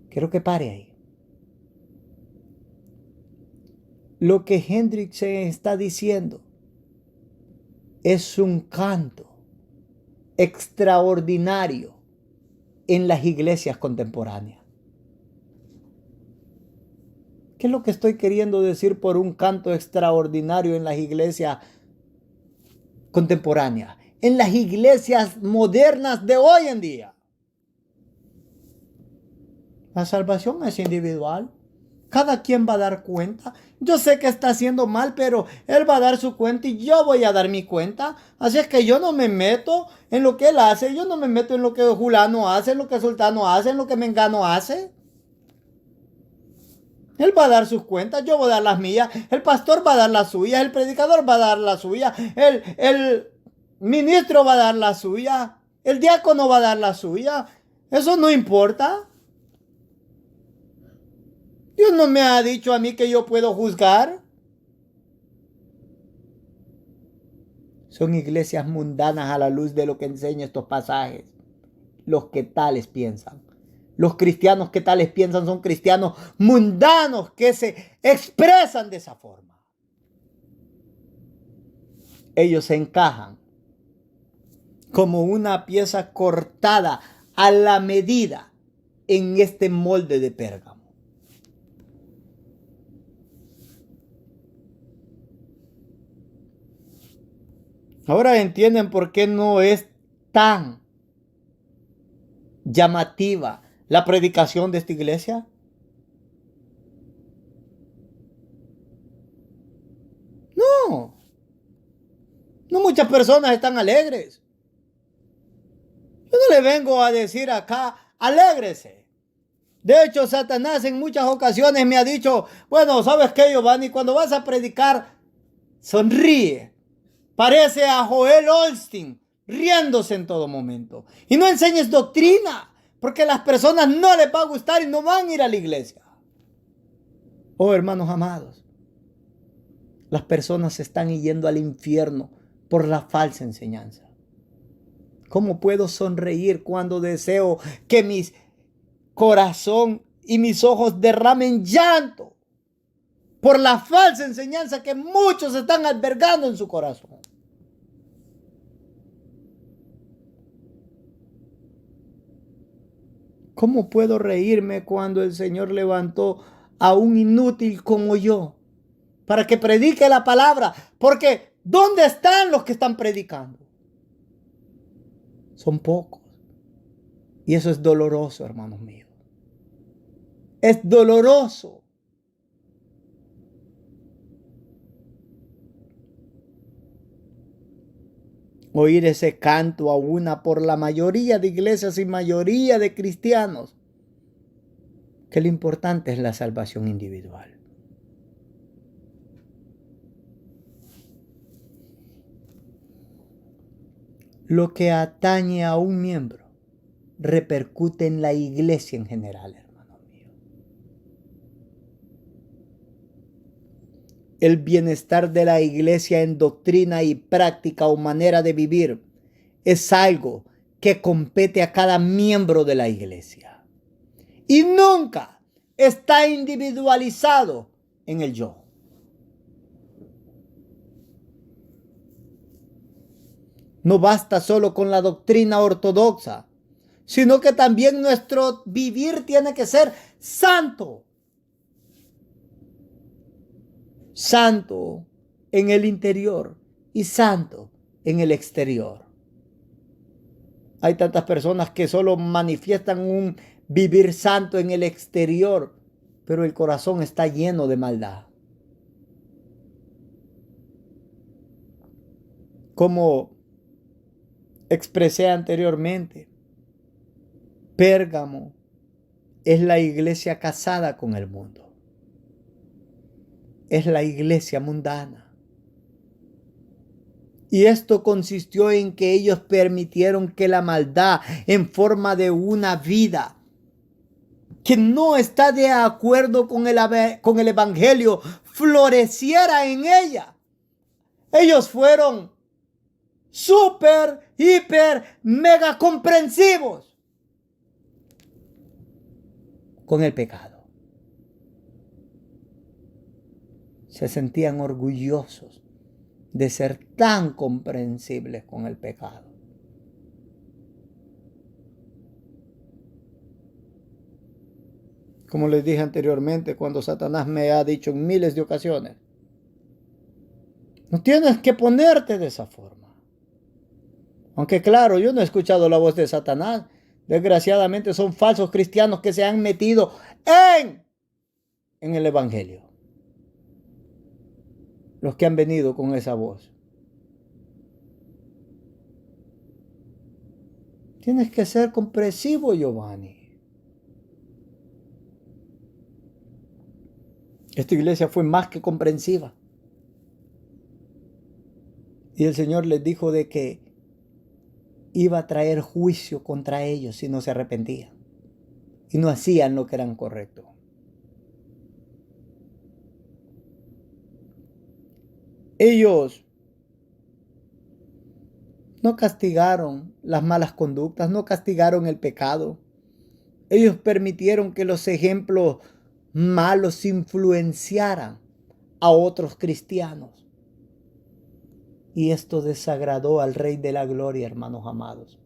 Quiero que pare ahí. Lo que Hendrickson está diciendo es un canto extraordinario en las iglesias contemporáneas. ¿Qué es lo que estoy queriendo decir por un canto extraordinario en las iglesias contemporáneas? En las iglesias modernas de hoy en día. La salvación es individual. Cada quien va a dar cuenta. Yo sé que está haciendo mal, pero él va a dar su cuenta y yo voy a dar mi cuenta. Así es que yo no me meto en lo que él hace. Yo no me meto en lo que Julano hace, en lo que Sultano hace, en lo que Mengano hace. Él va a dar sus cuentas, yo voy a dar las mías. El pastor va a dar las suyas, el predicador va a dar las suyas, el ministro va a dar la suya, el diácono va a dar la suya. Eso no importa. Dios no me ha dicho a mí que yo puedo juzgar. Son iglesias mundanas a la luz de lo que enseña estos pasajes. Los que tales piensan. Los cristianos que tales piensan son cristianos mundanos que se expresan de esa forma. Ellos se encajan como una pieza cortada a la medida en este molde de Pérgamo. Ahora entienden por qué no es tan llamativa la predicación de esta iglesia. No muchas personas están alegres. Yo no le vengo a decir acá, alégrese. De hecho, Satanás en muchas ocasiones me ha dicho, bueno, ¿sabes qué, Giovanni? Cuando vas a predicar, sonríe. Parece a Joel Osteen, riéndose en todo momento. Y no enseñes doctrina, porque a las personas no les va a gustar y no van a ir a la iglesia. Oh, hermanos amados, las personas se están yendo al infierno por la falsa enseñanza. ¿Cómo puedo sonreír cuando deseo que mi corazón y mis ojos derramen llanto por la falsa enseñanza que muchos están albergando en su corazón? ¿Cómo puedo reírme cuando el Señor levantó a un inútil como yo para que predique la palabra? Porque ¿dónde están los que están predicando? Son pocos. Y eso es doloroso, hermanos míos. Es doloroso. Oír ese canto a una por la mayoría de iglesias y mayoría de cristianos, que lo importante es la salvación individual. Lo que atañe a un miembro repercute en la iglesia en general, hermano mío. El bienestar de la iglesia en doctrina y práctica o manera de vivir es algo que compete a cada miembro de la iglesia y nunca está individualizado en el yo. No basta solo con la doctrina ortodoxa, sino que también nuestro vivir tiene que ser santo. Santo en el interior y santo en el exterior. Hay tantas personas que solo manifiestan un vivir santo en el exterior, pero el corazón está lleno de maldad. Como expresé anteriormente, Pérgamo es la iglesia casada con el mundo. Es la iglesia mundana. Y esto consistió en que ellos permitieron que la maldad en forma de una vida que no está de acuerdo con el evangelio floreciera en ella. Ellos fueron súper, hiper, mega comprensivos con el pecado. Se sentían orgullosos de ser tan comprensibles con el pecado. Como les dije anteriormente, cuando Satanás me ha dicho en miles de ocasiones, no tienes que ponerte de esa forma. Aunque claro, yo no he escuchado la voz de Satanás. Desgraciadamente son falsos cristianos que se han metido en el evangelio. Los que han venido con esa voz. Tienes que ser comprensivo, Giovanni. Esta iglesia fue más que comprensiva. Y el Señor les dijo de que iba a traer juicio contra ellos si no se arrepentían. Y no hacían lo que era correcto. Ellos no castigaron las malas conductas, no castigaron el pecado. Ellos permitieron que los ejemplos malos influenciaran a otros cristianos. Y esto desagradó al Rey de la Gloria, hermanos amados.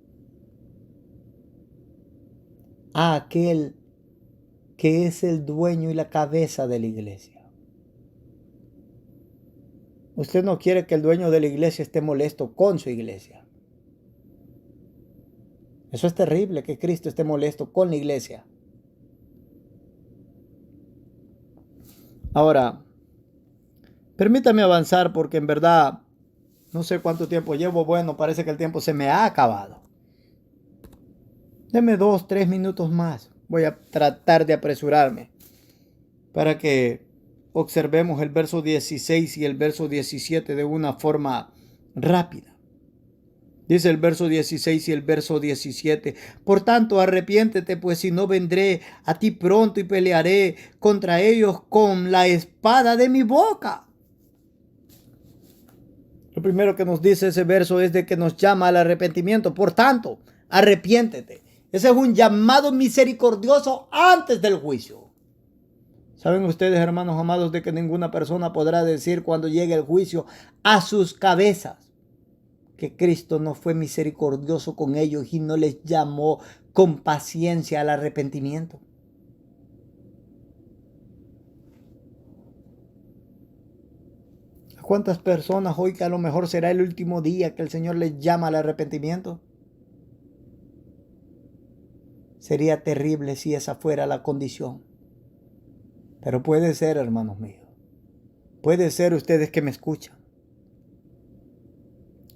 A aquel que es el dueño y la cabeza de la iglesia. Usted no quiere que el dueño de la iglesia esté molesto con su iglesia. Eso es terrible, que Cristo esté molesto con la iglesia. Ahora, permítame avanzar porque en verdad no sé cuánto tiempo llevo. Bueno, parece que el tiempo se me ha acabado. Deme 2, 3 minutos más. Voy a tratar de apresurarme para que observemos el verso 16 y el verso 17 de una forma rápida. Dice el verso 16 y el verso 17. Por tanto, arrepiéntete, pues si no vendré a ti pronto y pelearé contra ellos con la espada de mi boca. Lo primero que nos dice ese verso es de que nos llama al arrepentimiento. Por tanto, arrepiéntete. Ese es un llamado misericordioso antes del juicio. ¿Saben ustedes, hermanos amados, de que ninguna persona podrá decir cuando llegue el juicio a sus cabezas que Cristo no fue misericordioso con ellos y no les llamó con paciencia al arrepentimiento? ¿A cuántas personas hoy que a lo mejor será el último día que el Señor les llama al arrepentimiento? Sería terrible si esa fuera la condición. Pero puede ser, hermanos míos. Puede ser ustedes que me escuchan.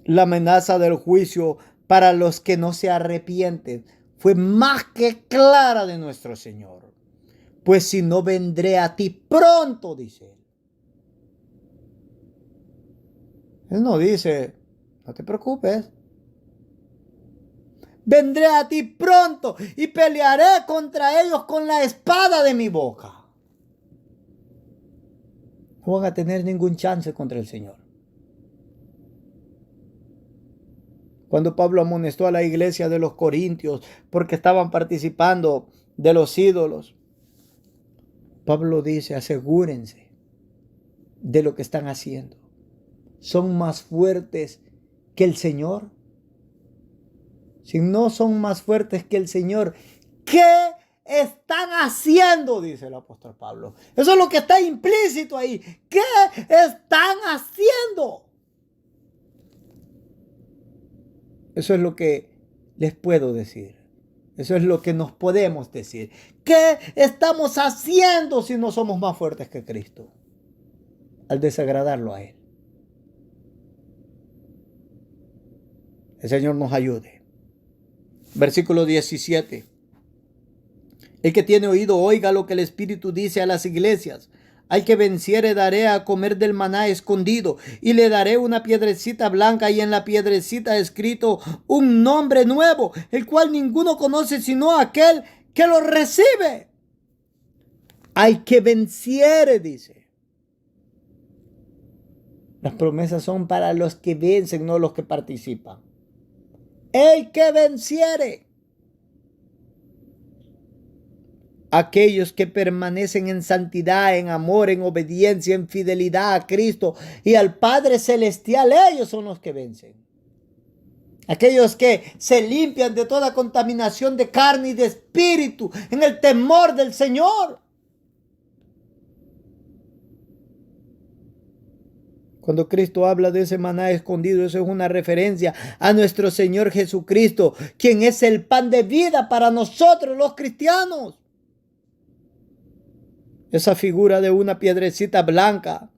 La amenaza del juicio para los que no se arrepienten fue más que clara de nuestro Señor. Pues si no vendré a ti pronto, dice Él. Él no dice, no te preocupes. Vendré a ti pronto y pelearé contra ellos con la espada de mi boca. No van a tener ningún chance contra el Señor. Cuando Pablo amonestó a la iglesia de los Corintios porque estaban participando de los ídolos, Pablo dice, asegúrense de lo que están haciendo. ¿Son más fuertes que el Señor? Si no son más fuertes que el Señor, ¿qué están haciendo? Dice el apóstol Pablo. Eso es lo que está implícito ahí. ¿Qué están haciendo? Eso es lo que les puedo decir. Eso es lo que nos podemos decir. ¿Qué estamos haciendo si no somos más fuertes que Cristo? Al desagradarlo a Él. El Señor nos ayude. Versículo 17. El que tiene oído, oiga lo que el Espíritu dice a las iglesias. Al que venciere daré a comer del maná escondido, y le daré una piedrecita blanca, y en la piedrecita escrito un nombre nuevo, el cual ninguno conoce sino aquel que lo recibe. Al que venciere, dice. Las promesas son para los que vencen, no los que participan. El que venciere. Aquellos que permanecen en santidad, en amor, en obediencia, en fidelidad a Cristo y al Padre Celestial, ellos son los que vencen. Aquellos que se limpian de toda contaminación de carne y de espíritu en el temor del Señor. Cuando Cristo habla de ese maná escondido, eso es una referencia a nuestro Señor Jesucristo, quien es el pan de vida para nosotros los cristianos. Esa figura de una piedrecita blanca,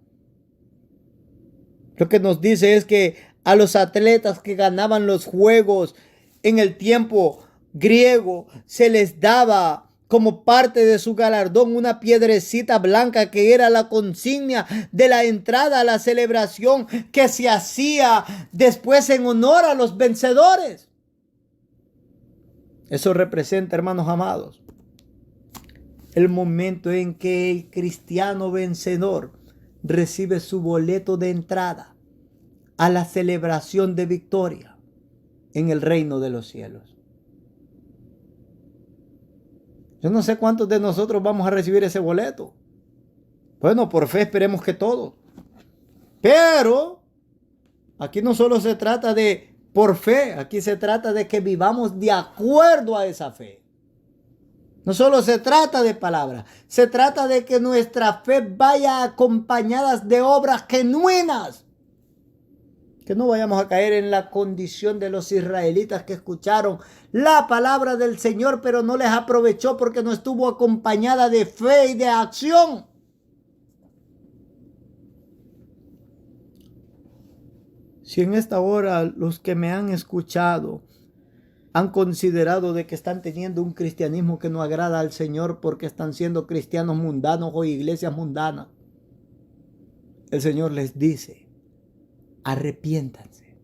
lo que nos dice es que a los atletas que ganaban los juegos en el tiempo griego se les daba como parte de su galardón una piedrecita blanca que era la consigna de la entrada a la celebración que se hacía después en honor a los vencedores. Eso representa, hermanos amados, el momento en que el cristiano vencedor recibe su boleto de entrada a la celebración de victoria en el reino de los cielos. Yo no sé cuántos de nosotros vamos a recibir ese boleto. Bueno, por fe esperemos que todos. Pero aquí no solo se trata de por fe, aquí se trata de que vivamos de acuerdo a esa fe. No solo se trata de palabras, se trata de que nuestra fe vaya acompañada de obras genuinas. Que no vayamos a caer en la condición de los israelitas que escucharon la palabra del Señor, pero no les aprovechó porque no estuvo acompañada de fe y de acción. Si en esta hora los que me han escuchado han considerado de que están teniendo un cristianismo que no agrada al Señor porque están siendo cristianos mundanos o iglesias mundanas, el Señor les dice, arrepiéntanse,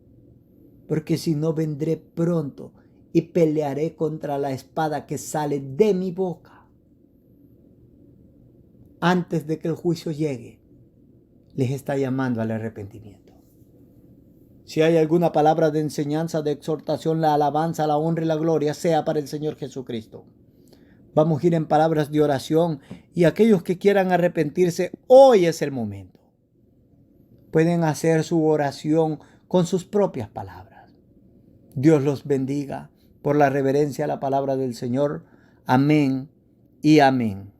porque si no vendré pronto y pelearé contra la espada que sale de mi boca. Antes de que el juicio llegue, les está llamando al arrepentimiento. Si hay alguna palabra de enseñanza, de exhortación, la alabanza, la honra y la gloria sea para el Señor Jesucristo. Vamos a ir en palabras de oración y aquellos que quieran arrepentirse, hoy es el momento. Pueden hacer su oración con sus propias palabras. Dios los bendiga por la reverencia a la palabra del Señor. Amén y amén.